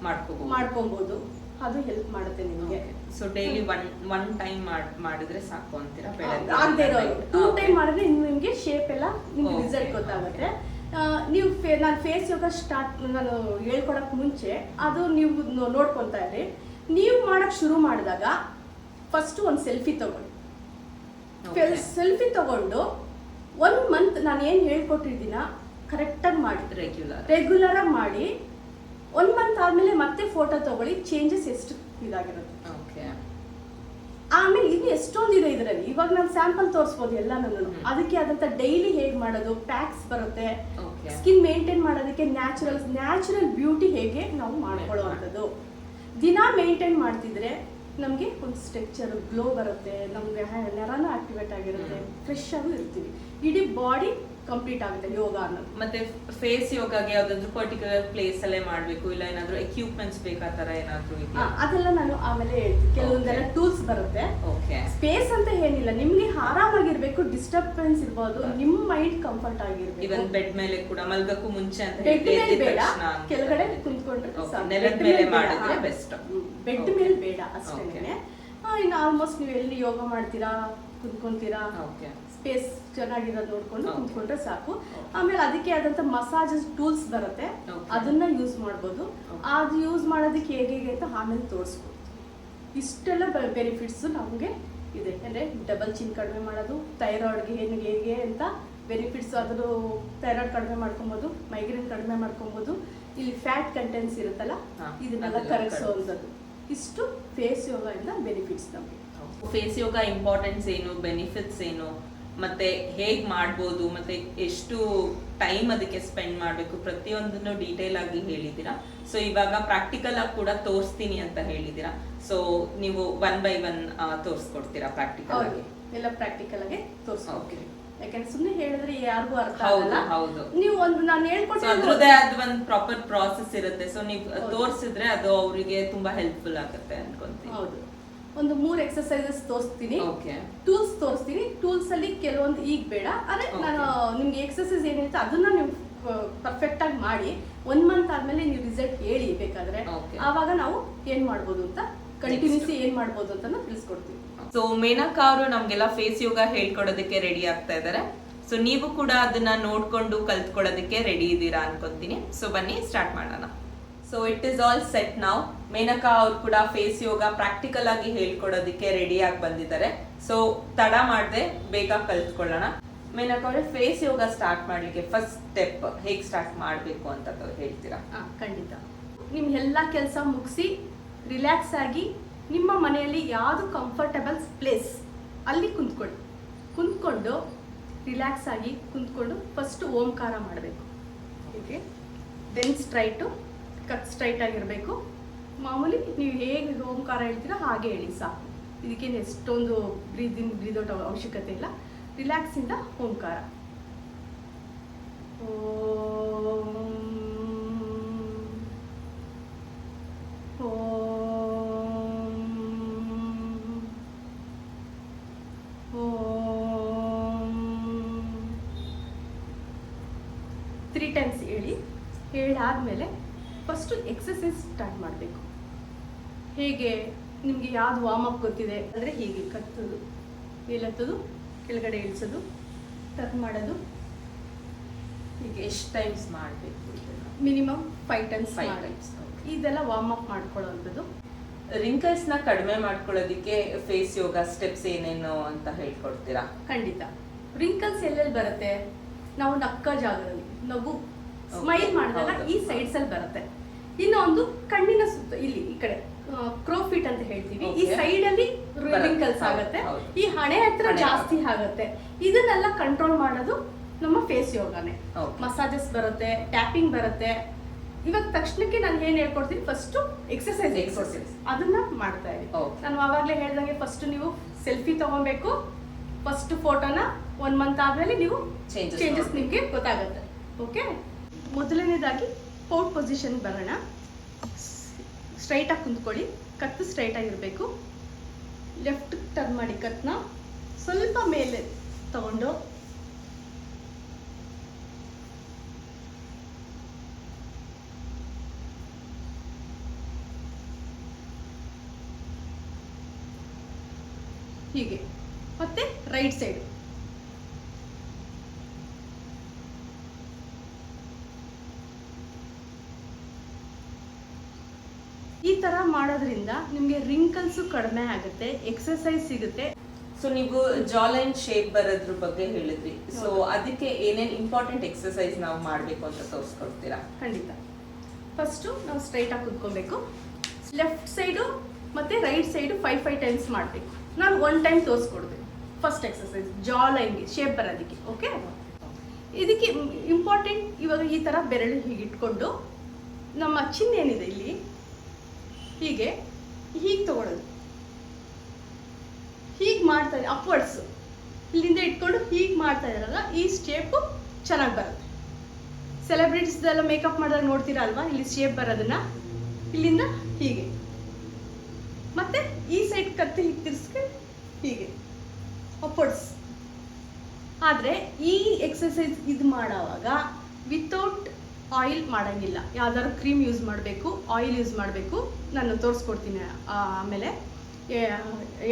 ಮಾಡ್ಕೊಬೋದು. ಅದು ಹೆಲ್ಪ್ ಮಾಡುತ್ತೆ ನಿಮಗೆ. ಸೊ ಡೈಲಿ ಒನ್ ಟೈಮ್ ಮಾಡಿದ್ರೆ ಸಾಕು ಅಂತೀರಾ? ಆಗದೆ ಇರೋರು 2 ಟೈಮ್ ಮಾಡಿದ್ರೆ ನಿಮಗೆ ಶೇಪ್ ಎಲ್ಲ ನಿಮ್ಗೆ ರಿಸಲ್ಟ್ ಗೊತ್ತಾಗುತ್ತೆ. ನೀವು ನಾನು ಫೇಸ್ ಯೋಗ ನಾನು ಹೇಳ್ಕೊಡಕ್ಕೆ ಮುಂಚೆ ಅದು ನೀವು ನೋಡ್ಕೊತಾ ಇರಿ. ನೀವು ಮಾಡಕ್ ಶುರು ಮಾಡಿದಾಗ ಫಸ್ಟ್ ಒಂದು ಸೆಲ್ಫಿ ತಗೊಳ್ಳಿ. ಸೆಲ್ಫಿ ತಗೊಂಡು 1 ಮಂತ್ ನಾನು ಏನು ಹೇಳ್ಕೊಟ್ಟಿದ್ದೀನ ಕರೆಕ್ಟಾಗಿ ಮಾಡಿ, ರೆಗ್ಯುಲರ್ ಆಗಿ ಮಾಡಿ. 1 ಮಂತ್ ಆದ್ಮೇಲೆ ಮತ್ತೆ ಫೋಟೋ ತಗೊಳ್ಳಿ, ಚೇಂಜಸ್ ಎಷ್ಟು ಇದಾಗಿರುತ್ತೆ. ಆಮೇಲೆ ಇದು ಎಷ್ಟೊಂದಿದೆ ಇದರಲ್ಲಿ. ಇವಾಗ ನಾನು ಸ್ಯಾಂಪಲ್ ತೋರಿಸ್ಬೋದು ಎಲ್ಲ. ಅದಕ್ಕೆ ಆದಂತ ಡೈಲಿ ಹೇಗೆ ಮಾಡೋದು, ಪ್ಯಾಕ್ಸ್ ಬರುತ್ತೆ. ಸ್ಕಿನ್ ಮೇಂಟೈನ್ ಮಾಡೋದಕ್ಕೆ ನ್ಯಾಚುರಲ್ ಬ್ಯೂಟಿ ಹೇಗೆ ನಾವು ಮಾಡ್ಕೊಳ್ಳುವಂಥದ್ದು. ದಿನ ಮೇಂಟೈನ್ ಮಾಡ್ತಿದ್ರೆ ನಮಗೆ ಒಂದು ಸ್ಟ್ರಕ್ಚರ್ ಗ್ಲೋ ಬರುತ್ತೆ, ನಮಗೆ ನರನೂ ಆಕ್ಟಿವೇಟ್ ಆಗಿರುತ್ತೆ, ಫ್ರೆಶ್ ಆಗೂ ಇರ್ತೀವಿ. ಇಡೀ ಬಾಡಿ ಕಂಪ್ಲೀಟ್ ಆಗುತ್ತೆ ಯೋಗ ಅನ್ನೋದು. ಮತ್ತೆ ಫೇಸ್ ಯೋಗಾಗೆ ಯಾವ್ದಾದ್ರು ಪರ್ಟಿಕ್ಯುಲರ್ ಪ್ಲೇಸ್ ಅಲ್ಲೇ ಮಾಡ್ಬೇಕು, ಇಲ್ಲ ಏನಾದ್ರು ಎಕ್ವಿಪ್ಮೆಂಟ್ಸ್ ಬೇಕಾ ತರ ಏನಾದ್ರು? ಅದೆಲ್ಲ ನಾನು ಆಮೇಲೆ ಹೇಳ್ತೀನಿ. ಕೆಲವೊಂದೆಲ್ಲ ಟೂಲ್ಸ್ ಬರುತ್ತೆ. ಸ್ಪೇಸ್ ಅಂತ ಏನಿಲ್ಲ, ನಿಮ್ಗೆ ಆರಾಮಾಗಿರ್ಬೇಕು, ಡಿಸ್ಟರ್ಬೆನ್ಸ್ ಇರ್ಬೋದು, ನಿಮ್ ಮೈಂಡ್ ಕಂಫರ್ಟ್ ಆಗಿರ್ಬೇಕು. ಇವನ್ ಬೆಡ್ ಮೇಲೆ ಕೂಡ ಮಲ್ಗಕ್ಕೂ ಮುಂಚೆ ಅಂತ ಬೆಡ್ ಮೇಲೆ ಬೇಡ, ಕೆಳಗಡೆ ಕುಂತ್ಕೊಂಡ್ರೆ ಬೆಡ್ ಮೇಲೆ ಬೇಡ ಅಷ್ಟೇನೆ. ಇನ್ನು ಆಲ್ಮೋಸ್ಟ್ ನೀವು ಎಲ್ಲಿ ಯೋಗ ಮಾಡ್ತೀರಾ, ಕುಂತ್ಕೊಂತೀರಾ, ಸ್ಪೇಸ್ ಚೆನ್ನಾಗಿರೋದು ನೋಡ್ಕೊಂಡು ಕುಂತ್ಕೊಂಡ್ರೆ ಸಾಕು. ಆಮೇಲೆ ಅದಕ್ಕೆ ಆದಂತ ಮಸಾಜ್ ಟೂಲ್ಸ್ ಬರುತ್ತೆ, ಅದನ್ನ ಯೂಸ್ ಮಾಡ್ಬೋದು. ಅದು ಯೂಸ್ ಮಾಡೋದಕ್ಕೆ ಹೇಗೆ ಅಂತ ಆಮೇಲೆ ತೋರಿಸ್ಬೋದು. ಇಷ್ಟೆಲ್ಲ ಬೆನಿಫಿಟ್ಸ್ ನಮಗೆ ಇದೆ. ಅಂದರೆ ಡಬಲ್ ಚಿನ್ ಕಡಿಮೆ ಮಾಡೋದು, ಥೈರಾಯ್ಡ್ಗೆ ಹೇಗೆ ಅಂತ ಬೆನಿಫಿಟ್ಸ್. ಅದ್ರ ಥೈರಾಯ್ಡ್ ಕಡಿಮೆ ಮಾಡ್ಕೊಬೋದು, ಮೈಗ್ರೇನ್ ಕಡಿಮೆ ಮಾಡ್ಕೊಬೋದು. ಇಲ್ಲಿ ಫ್ಯಾಟ್ ಕಂಟೆಂಟ್ಸ್ ಇರುತ್ತಲ್ಲ, ಇದನ್ನೆಲ್ಲ ಕರಗಿಸೋವಂಥದ್ದು. ಇಷ್ಟು ಫೇಸ್ ಯೋಗ ಇಂದ ಬೆನಿಫಿಟ್ಸ್ ನಮಗೆ. ಫೇಸ್ ಯೋಗ ಇಂಪಾರ್ಟೆನ್ಸ್ ಏನು, ಬೆನಿಫಿಟ್ಸ್ ಏನು, ಮತ್ತೆ ಹೇಗ್ ಮಾಡ್ಬೋದು, ಮತ್ತೆ ಎಷ್ಟು ಟೈಮ್ ಅದಕ್ಕೆ ಸ್ಪೆಂಡ್ ಮಾಡಬೇಕು, ಪ್ರತಿಯೊಂದನ್ನು ಡೀಟೇಲ್ ಆಗಿ ಹೇಳಿದ್ದೀರಾ. ಸೊ ಇವಾಗ ಪ್ರಾಕ್ಟಿಕಲ್ ಆಗಿ ಕೂಡ ತೋರಿಸ್ತೀನಿ ಅಂತ ಹೇಳಿದ್ದೀರಾ. ಸೊ ನೀವು 1 by 1 ತೋರಿಸ್ಕೊಡ್ತೀರಾ ಪ್ರಾಕ್ಟಿಕಲ್ ಆಗಿ? ಎಲ್ಲ ಪ್ರಾಕ್ಟಿಕಲ್ ಆಗಿ ತೋರಿಸ್ಕೊಡ್ತೀವಿ. ಯಾಕಂದ್ರೆ ಸುಮ್ಮನೆ ಹೇಳಿದ್ರೆ ಯಾರಿಗೂ ಅರ್ಥ ಹೌದು, ಆಗಲ್ಲ. ಹೌದು. ನೀವು ಒಂದು ನಾನು So, ಹೇಳ್ಕೊಟ್ಟಿರೋದು ಅದ್ರದ್ದೇ ಆದ ಒಂದು ಪ್ರಾಪರ್ ಪ್ರಾಸೆಸ್ ಇರುತ್ತೆ. ಸೊ ನೀವು ತೋರಿಸಿದ್ರೆ ಅದು ಅವರಿಗೆ ತುಂಬಾ ಹೆಲ್ಪ್ಫುಲ್ ಆಗುತ್ತೆ ಅನ್ಕೊಂತೀನಿ. ಹೌದು. ಒಂದು 3 ಎಕ್ಸರ್ಸೈಸಸ್ ತೋರಿಸ್ತೀನಿ, ಓಕೆ. ಟೂಲ್ಸ್ ತೋರಿಸ್ತೀನಿ. ಟೂಲ್ಸ್ ಅಲ್ಲಿ ಕೆಲವೊಂದು ಈಗ ಬೇಡ, ಆದ್ರೆ ನಾನು ನಿಮ್ಗೆ ಎಕ್ಸರ್ಸೈಸ್ ಏನಿರುತ್ತೆ ಅದನ್ನ ನೀವು ಪರ್ಫೆಕ್ಟ್ ಆಗಿ ಮಾಡಿ 1 ಮಂತ್ ಆದ್ಮೇಲೆ ನೀವು ರಿಸಲ್ಟ್ ಹೇಳಿ ಬೇಕಾದ್ರೆ, ಆವಾಗ ನಾವು ಏನ್ ಮಾಡ್ಬೋದು ಅಂತ ಕಂಟಿನ್ಯೂಸ್ ಏನ್ ಮಾಡ್ಬೋದು ಅಂತ ತಿಳಿಸ್ಕೊಡ್ತೀವಿ. ಸೊ ಮೇನಕಾ ಅವರು ನಮ್ಗೆಲ್ಲ ಫೇಸ್ ಯೋಗ ಹೇಳ್ಕೊಡೋದಕ್ಕೆ ರೆಡಿ ಆಗ್ತಾ ಇದ್ದಾರೆ. ಸೊ ನೀವು ಕೂಡ ಅದನ್ನ ನೋಡ್ಕೊಂಡು ಕಲ್ತ್ಕೊಳ್ಳೋದಕ್ಕೆ ರೆಡಿ ಇದ್ದೀರಾ ಅನ್ಕೊಂತೀನಿ. ಸೊ ಬನ್ನಿ ಸ್ಟಾರ್ಟ್ ಮಾಡೋಣ. So it is all set ನಾವ್. ಮೇನಕಾ ಅವ್ರು ಕೂಡ ಫೇಸ್ ಯೋಗ ಪ್ರಾಕ್ಟಿಕಲ್ ಆಗಿ ಹೇಳ್ಕೊಡೋದಕ್ಕೆ ರೆಡಿ ಆಗಿ ಬಂದಿದ್ದಾರೆ. ಸೊ ತಡ ಮಾಡದೆ ಬೇಗ ಕಲ್ತ್ಕೊಳ್ಳೋಣ. ಮೇನಕಾ ಅವರೇ, ಫೇಸ್ ಯೋಗ ಸ್ಟಾರ್ಟ್ ಮಾಡ್ಲಿಕ್ಕೆ ಫಸ್ಟ್ ಸ್ಟೆಪ್ ಹೇಗೆ ಸ್ಟಾರ್ಟ್ ಮಾಡಬೇಕು ಅಂತ ಹೇಳ್ತೀರಾ? ಖಂಡಿತ. ನಿಮ್ ಎಲ್ಲಾ ಕೆಲಸ ಮುಗಿಸಿ ರಿಲ್ಯಾಕ್ಸ್ ಆಗಿ ನಿಮ್ಮ ಮನೆಯಲ್ಲಿ ಯಾವುದು ಕಂಫರ್ಟಬಲ್ ಪ್ಲೇಸ್ ಅಲ್ಲಿ ಕುಂತ್ಕೊಂಡು ರಿಲ್ಯಾಕ್ಸ್ ಆಗಿ ಕುಂತ್ಕೊಂಡು ಫಸ್ಟ್ ಓಂಕಾರ ಮಾಡಬೇಕು. ಹೀಗೆ ದೆನ್ ಕಟ್ ಸ್ಟ್ರೈಟ್ ಆಗಿರಬೇಕು. ಮಾಮೂಲಿ ನೀವು ಹೇಗೆ ಓಂಕಾರ ಹೇಳ್ತೀರಾ ಹಾಗೆ ಹೇಳಿ ಸಾಕು. ಇದಕ್ಕೇನು ಎಷ್ಟೊಂದು ಬ್ರೀದ್ ಔಟ್ ಅವಶ್ಯಕತೆ ಇಲ್ಲ. ರಿಲ್ಯಾಕ್ಸಿಂದ ಓಂಕಾರ. ತ್ರೀ ಟೈಮ್ಸ್ ಹೇಳಾದ್ಮೇಲೆ ಫಸ್ಟ್ ಎಕ್ಸಸೈಸ್ ಸ್ಟಾರ್ಟ್ ಮಾಡಬೇಕು. ಹೇಗೆ ನಿಮಗೆ ಯಾವ್ದು ವಾರ್ಮ್ ಅಪ್ ಗೊತ್ತಿದೆ ಅಂದರೆ ಹೀಗೆ ಕತ್ತೋದು, ಏಲತ್ತೋದು, ಕೆಳಗಡೆ ಇಳಿಸೋದು, ಟರ್ನ್ ಮಾಡೋದು. ಹೀಗೆ ಎಷ್ಟು ಟೈಮ್ಸ್ ಮಾಡಬೇಕು? Minimum 5 times. ಇದೆಲ್ಲ ವಾರ್ಮ್ ಅಪ್ ಮಾಡ್ಕೊಳ್ಳೋವಂಥದ್ದು. ರಿಂಕಲ್ಸ್ ನ ಕಡಿಮೆ ಮಾಡ್ಕೊಳ್ಳೋದಿಕ್ಕೆ ಫೇಸ್ ಯೋಗ ಸ್ಟೆಪ್ಸ್ ಏನೇನು ಅಂತ ಹೇಳ್ಕೊಡ್ತೀರಾ? ಖಂಡಿತ. ರಿಂಕಲ್ಸ್ ಎಲ್ಲೆಲ್ಲಿ ಬರುತ್ತೆ? ನಾವು ನಕ್ಕ ಜಾಗದಲ್ಲಿ ನಗು ಸ್ಮೈಲ್ ಮಾಡಿದಾಗ ಈ ಸೈಡ್ಸ್ ಅಲ್ಲಿ ಬರುತ್ತೆ. ಇನ್ನೊಂದು ಕಣ್ಣಿನ ಸುತ್ತ ಇಲ್ಲಿ ಈ ಕಡೆ ಕ್ರೋಫಿಟ್ ಅಂತ ಹೇಳ್ತೀವಿ, ಈ ಸೈಡ್ ಅಲ್ಲಿ ರಿಂಕಲ್ಸ್ ಆಗುತ್ತೆ. ಈ ಹಣೆ ಹತ್ರ ಜಾಸ್ತಿ ಆಗುತ್ತೆ. ಇದನ್ನೆಲ್ಲ ಕಂಟ್ರೋಲ್ ಮಾಡೋದು ನಮ್ಮ ಫೇಸ್ ಯೋಗನೇ. ಮಸಾಜಸ್ ಬರುತ್ತೆ, ಟ್ಯಾಪಿಂಗ್ ಬರುತ್ತೆ. ಇವಾಗ ತಕ್ಷಣಕ್ಕೆ ನಾನು ಏನ್ ಹೇಳ್ಕೊಡ್ತೀನಿ, ಫಸ್ಟ್ ಎಕ್ಸರ್ಸೈಸ್ ಅದನ್ನ ಮಾಡ್ತಾ ಇದ್ದೀನಿ. ನಾನು ಆವಾಗಲೇ ಹೇಳ್ದಂಗೆ ಫಸ್ಟ್ ನೀವು ಸೆಲ್ಫಿ ತಗೊಬೇಕು. ಫಸ್ಟ್ ಫೋಟೋನ 1 ಮಂತ್ ಆದ್ಮೇಲೆ ನೀವು ಚೇಂಜಸ್ ನಿಮ್ಗೆ ಗೊತ್ತಾಗುತ್ತೆ. ಓಕೆ, ಮೊದಲನೇದಾಗಿ ಪೌಟ್ ಪೊಸಿಷನ್ ಬರೋಣ. ಸ್ಟ್ರೈಟ್ ಆಗಿ ಕುಂತ್ಕೊಳ್ಳಿ, ಕತ್ತು ಸ್ಟ್ರೈಟ್ ಆಗಿರಬೇಕು. ಲೆಫ್ಟ್ ಟರ್ನ್ ಮಾಡಿ, ಕತ್ನ ಸ್ವಲ್ಪ ಮೇಲೆ ತಗೊಂಡು ಹೀಗೆ, ಮತ್ತೆ ರೈಟ್ ಸೈಡ್ ಈ ತರ ಮಾಡೋದ್ರಿಂದ ನಿಮ್ಗೆ ರಿಂಕಲ್ಸ್ ಕಡಿಮೆ ಆಗುತ್ತೆ, ಎಕ್ಸರ್ಸೈಸ್ ಸಿಗುತ್ತೆ. ಸೊ ನೀವು ಜಾಲೈನ್ ಶೇಪ್ ಬರೋದ್ರ ಬಗ್ಗೆ ಹೇಳಿದ್ರಿ. ಸೊ ಅದಕ್ಕೆ ಏನೇನ್ ಇಂಪಾರ್ಟೆಂಟ್ ಎಕ್ಸರ್ಸೈಸ್ ನಾವು ಮಾಡ್ಬೇಕು ಅಂತ ತೋರಿಸ್ಕೊಡ್ತೀರಾ? ಖಂಡಿತ. ಫಸ್ಟ್ ನಾವು ಸ್ಟ್ರೈಟ್ ಆಗಿ ಕುತ್ಕೊಬೇಕು. ಲೆಫ್ಟ್ ಸೈಡು ಮತ್ತೆ ರೈಟ್ ಸೈಡು 5 ಟೈಮ್ಸ್ ಮಾಡಬೇಕು. ನಾನು 1 ಟೈಮ್ ತೋರಿಸ್ಕೊಡ್ಬೇಕು. ಫಸ್ಟ್ ಎಕ್ಸರ್ಸೈಸ್ ಜಾಲೈನ್ಗೆ ಶೇಪ್ ಬರೋದಕ್ಕೆ. ಓಕೆ, ಇದಕ್ಕೆ ಇಂಪಾರ್ಟೆಂಟ್ ಇವಾಗ ಈ ತರ ಬೆರಳು ಹೀಗೆ ಇಟ್ಕೊಂಡು ನಮ್ಮ ಚಿನ್ನ ಏನಿದೆ ಇಲ್ಲಿ ಹೀಗೆ ತಗೊಳ್ಳೋದು. ಹೀಗೆ ಮಾಡ್ತಾ ಇದ್ದಾರೆ ಅಪ್ವರ್ಡ್ಸ್, ಇಲ್ಲಿಂದ ಇಟ್ಕೊಂಡು ಹೀಗೆ ಮಾಡ್ತಾ ಇದ್ದಾರಲ್ಲ, ಈ ಶೇಪು ಚೆನ್ನಾಗಿ ಬರುತ್ತೆ. ಸೆಲೆಬ್ರಿಟೀಸ್ ಎಲ್ಲ ಮೇಕಪ್ ಮಾಡಿದಾಗ ನೋಡ್ತೀರಾ ಅಲ್ವಾ, ಇಲ್ಲಿ ಶೇಪ್ ಬರೋದನ್ನ ಇಲ್ಲಿಂದ ಹೀಗೆ, ಮತ್ತೆ ಈ ಸೈಡ್ ಕತ್ತಿ ಹೀಗೆ ತಿರ್ಸ್ಕೊಂಡು ಹೀಗೆ ಅಪ್ವರ್ಡ್ಸ್. ಆದರೆ ಈ ಎಕ್ಸರ್ಸೈಸ್ ಇದು ಮಾಡೋವಾಗ ವಿತೌಟ್ ಆಯಿಲ್ ಮಾಡೋಂಗಿಲ್ಲ. ಯಾವ್ದಾದ್ರು ಕ್ರೀಮ್ ಯೂಸ್ ಮಾಡಬೇಕು, ಆಯಿಲ್ ಯೂಸ್ ಮಾಡಬೇಕು. ನಾನು ತೋರಿಸ್ಕೊಡ್ತೀನಿ ಆಮೇಲೆ.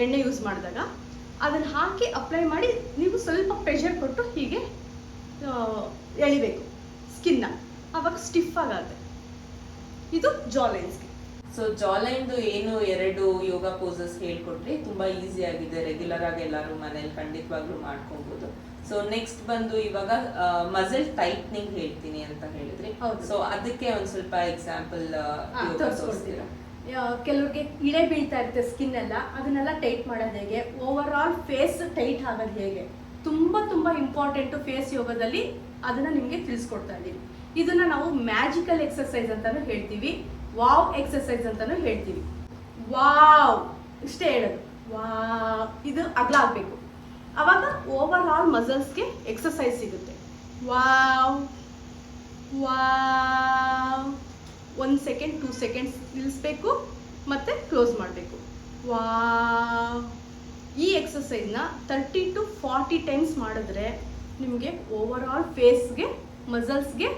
ಎಣ್ಣೆ ಯೂಸ್ ಮಾಡಿದಾಗ ಅದನ್ನು ಹಾಕಿ ಅಪ್ಲೈ ಮಾಡಿ ನೀವು ಸ್ವಲ್ಪ ಪ್ರೆಷರ್ ಕೊಟ್ಟು ಹೀಗೆ ಎಳಿಬೇಕು ಸ್ಕಿನ್ನ, ಆವಾಗ ಸ್ಟಿಫ್ ಆಗುತ್ತೆ. ಇದು ಜಾಲೈನ್ಸ್ಗೆ. ಸೊ ಜಾಲೈನ್ದು ಏನು 2 ಯೋಗ ಪೋಸಸ್ ಹೇಳ್ಕೊಟ್ರಿ, ತುಂಬಾ ಈಸಿ ಆಗಿದೆ. ರೆಗ್ಯುಲರ್ ಆಗಿ ಎಲ್ಲರೂ ಮನೇಲಿ ಖಂಡಿತವಾಗ್ಲೂ ಮಾಡ್ಕೊಬಹುದು. ಸೊ ನೆಕ್ಸ್ಟ್ ಬಂದು ಇವಾಗ ಮಸಲ್ ಟೈಟ್ನಿಂಗ್ ಹೇಳ್ತೀನಿ ಅಂತ ಹೇಳಿದ್ರಿ. ಸೊ ಅದಕ್ಕೆ ಒಂದ್ ಸ್ವಲ್ಪ ಎಕ್ಸಾಂಪಲ್ ತೋರಿಸ್ಕೊಡ್ತೀರಾ? ಕೆಲವ್ರಿಗೆ ಇಳೆ ಬೀಳ್ತಾ ಇರುತ್ತೆ ಸ್ಕಿನ್ ಎಲ್ಲ, ಅದನ್ನೆಲ್ಲ ಟೈಟ್ ಮಾಡೋದು ಹೇಗೆ, ಓವರ್ ಆಲ್ ಫೇಸ್ ಟೈಟ್ ಆಗೋದು ಹೇಗೆ, ತುಂಬಾ ಇಂಪಾರ್ಟೆಂಟ್ ಫೇಸ್ ಯೋಗದಲ್ಲಿ. ಅದನ್ನ ನಿಮ್ಗೆ ತಿಳಿಸ್ಕೊಡ್ತಾ ಇದ್ದೀನಿ. ಇದನ್ನ ನಾವು ಮ್ಯಾಜಿಕಲ್ ಎಕ್ಸರ್ಸೈಸ್ ಅಂತಾನು ಹೇಳ್ತೀವಿ, ವಾವ್ ಎಕ್ಸರ್ಸೈಸ್ ಅಂತಾನು ಹೇಳ್ತೀವಿ. ವಾವ್ ಇಷ್ಟೇ ಹೇಳೋದು. ವಾವ್, ಇದು ಅಗಲ ಆಗ್ಬೇಕು. ಅವಾಗ ಓವರ್ ಆಲ್ ಮಸಲ್ಸ್ಗೆ ಎಕ್ಸಸೈಸ್ ಸಿಗುತ್ತೆ. ವಾವ್ ವಾವ್ 1 ಸೆಕೆಂಡ್ 2 ಸೆಕೆಂಡ್ಸ್ ನಿಲ್ಲಿಸ್ಬೇಕು ಮತ್ತೆ ಕ್ಲೋಸ್ ಮಾಡಬೇಕು. ವಾವ್. ಈ ಎಕ್ಸಸೈಸ್ನ 30 to 40 ಟೈಮ್ಸ್ ಮಾಡಿದ್ರೆ ನಿಮಗೆ ಓವರ್ ಆಲ್ ಫೇಸ್ಗೆ ಮಸಲ್ಸ್ಗೆ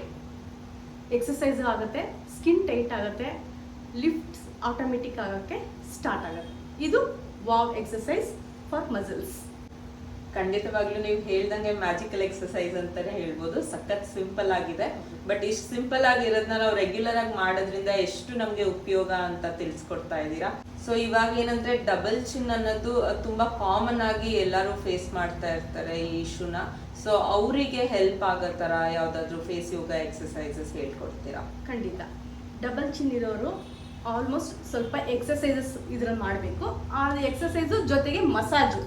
ಎಕ್ಸಸೈಸ್ ಆಗುತ್ತೆ, ಸ್ಕಿನ್ ಟೈಟ್ ಆಗುತ್ತೆ, ಲಿಫ್ಟ್ಸ್ ಆಟೋಮೆಟಿಕ್ ಆಗೋಕ್ಕೆ ಸ್ಟಾರ್ಟ್ ಆಗುತ್ತೆ. ಇದು ವಾವ್ ಎಕ್ಸಸೈಸ್ ಫಾರ್ ಮಸಲ್ಸ್. ಖಂಡಿತವಾಗ್ಲೂ ನೀವು ಹೇಳ್ದಂಗೆ ಮ್ಯಾಜಿಕಲ್ ಎಕ್ಸಸೈಸ್ ಅಂತಾನೆ ಹೇಳ್ಬೋದು. ಸಖತ್ ಸಿಂಪಲ್ ಆಗಿದೆ. ಬಟ್ ಇಷ್ಟು ಸಿಂಪಲ್ ಆಗಿರೋದನ್ನ ನಾವು ರೆಗ್ಯುಲರ್ ಆಗಿ ಮಾಡೋದ್ರಿಂದ ಎಷ್ಟು ನಮ್ಗೆ ಉಪಯೋಗ ಅಂತ ತಿಳಿಸ್ಕೊಡ್ತಾ ಇದ್ದೀರಾ. ಸೊ ಇವಾಗ ಏನಂದ್ರೆ ಡಬಲ್ ಚಿನ್ ಅನ್ನೋದು ತುಂಬಾ ಕಾಮನ್ ಆಗಿ ಎಲ್ಲರೂ ಫೇಸ್ ಮಾಡ್ತಾ ಇರ್ತಾರೆ ಈ ಇಶ್ಯೂನ. ಸೊ ಅವರಿಗೆ ಹೆಲ್ಪ್ ಆಗೋ ತರ ಯಾವ್ದಾದ್ರು ಫೇಸ್ ಯೋಗ ಎಕ್ಸಸೈಸಸ್ ಹೇಳ್ಕೊಡ್ತೀರಾ? ಖಂಡಿತ. ಡಬಲ್ ಚಿನ್ ಇರೋರು ಆಲ್ಮೋಸ್ಟ್ ಸ್ವಲ್ಪ ಎಕ್ಸಸೈಸಸ್ ಇದ್ರಲ್ಲಿ ಮಾಡಬೇಕು. ಆ ಎಕ್ಸಸೈಸು ಜೊತೆಗೆ ಮಸಾಜು.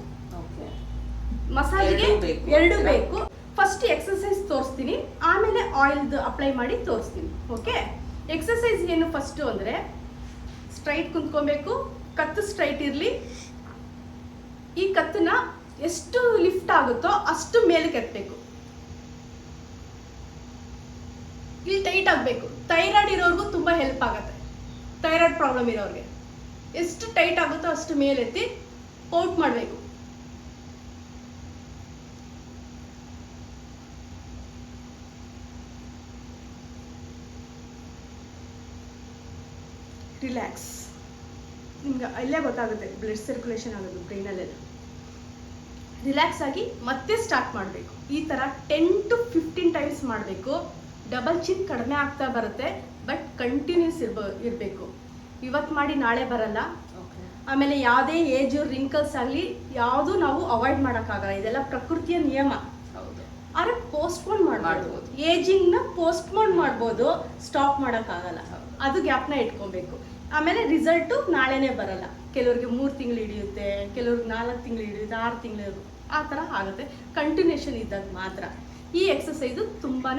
ಮಸಾಜ್ಗೆ ಎರಡು ಬೇಕು. ಫಸ್ಟ್ ಎಕ್ಸಸೈಸ್ ತೋರಿಸ್ತೀನಿ, ಆಮೇಲೆ ಆಯಿಲ್ದು ಅಪ್ಲೈ ಮಾಡಿ ತೋರಿಸ್ತೀನಿ. ಓಕೆ, ಎಕ್ಸಸೈಸ್ ಏನು ಫಸ್ಟು ಅಂದರೆ ಸ್ಟ್ರೈಟ್ ಕುಂತ್ಕೊಬೇಕು, ಕತ್ತು ಸ್ಟ್ರೈಟ್ ಇರಲಿ. ಈ ಕತ್ತನ್ನ ಎಷ್ಟು ಲಿಫ್ಟ್ ಆಗುತ್ತೋ ಅಷ್ಟು ಮೇಲಕ್ಕೆ ಎತ್ತಬೇಕು. ಇಲ್ಲಿ ಟೈಟ್ ಆಗಬೇಕು. ಥೈರಾಯ್ಡ್ ಇರೋರ್ಗೂ ತುಂಬ ಹೆಲ್ಪ್ ಆಗುತ್ತೆ. ಥೈರಾಯ್ಡ್ ಪ್ರಾಬ್ಲಮ್ ಇರೋರಿಗೆ ಎಷ್ಟು ಟೈಟ್ ಆಗುತ್ತೋ ಅಷ್ಟು ಮೇಲೆತ್ತಿ ಪೌಟ್ ಮಾಡಬೇಕು. ರಿಲ್ಯಾಕ್ಸ್. ನಿಮ್ಗೆ ಅಲ್ಲೇ ಗೊತ್ತಾಗುತ್ತೆ ಬ್ಲಡ್ ಸರ್ಕ್ಯುಲೇಷನ್ ಆಗೋದು ಬ್ರೈನಲ್ಲೆಲ್ಲ. ರಿಲ್ಯಾಕ್ಸ್ ಆಗಿ ಮತ್ತೆ ಸ್ಟಾರ್ಟ್ ಮಾಡಬೇಕು. ಈ ಥರ 10 to 15 ಟೈಮ್ಸ್ ಮಾಡಬೇಕು. ಡಬಲ್ ಚಿನ್ ಕಡಿಮೆ ಆಗ್ತಾ ಬರುತ್ತೆ, ಬಟ್ ಕಂಟಿನ್ಯೂಸ್ ಇರಬೇಕು. ಇವತ್ತು ಮಾಡಿ ನಾಳೆ ಬರಲ್ಲ. ಆಮೇಲೆ ಯಾವುದೇ ಏಜ್ ರಿಂಕಲ್ಸ್ ಆಗಲಿ ಯಾವುದು ನಾವು ಅವಾಯ್ಡ್ ಮಾಡೋಕ್ಕಾಗಲ್ಲ. ಇದೆಲ್ಲ ಪ್ರಕೃತಿಯ ನಿಯಮ. ಆದರೆ ಪೋಸ್ಟ್ಪೋನ್ ಮಾಡ್ಬೋದು. ಏಜಿಂಗ್ನ ಪೋಸ್ಟ್ಪೋನ್ ಮಾಡ್ಬೋದು, ಸ್ಟಾಪ್ ಮಾಡೋಕ್ಕಾಗಲ್ಲ. ಅದು ಗ್ಯಾಪ್ನ ಇಟ್ಕೊಬೇಕು. ಆಮೇಲೆ ರಿಸಲ್ಟು ನಾಳೆನೇ ಬರಲ್ಲ. ಕೆಲವ್ರಿಗೆ 3 ತಿಂಗಳು ಹಿಡಿಯುತ್ತೆ, ಕೆಲವ್ರಿಗೆ 4 ತಿಂಗಳು ಹಿಡಿಯುತ್ತೆ, 6 ತಿಂಗಳು, ಆ ಥರ ಆಗುತ್ತೆ. ಕಂಟಿನ್ಯೂಷನ್ ಇದ್ದಾಗ ಮಾತ್ರ. ಈ ಎಕ್ಸಸೈಸು ತುಂಬಾ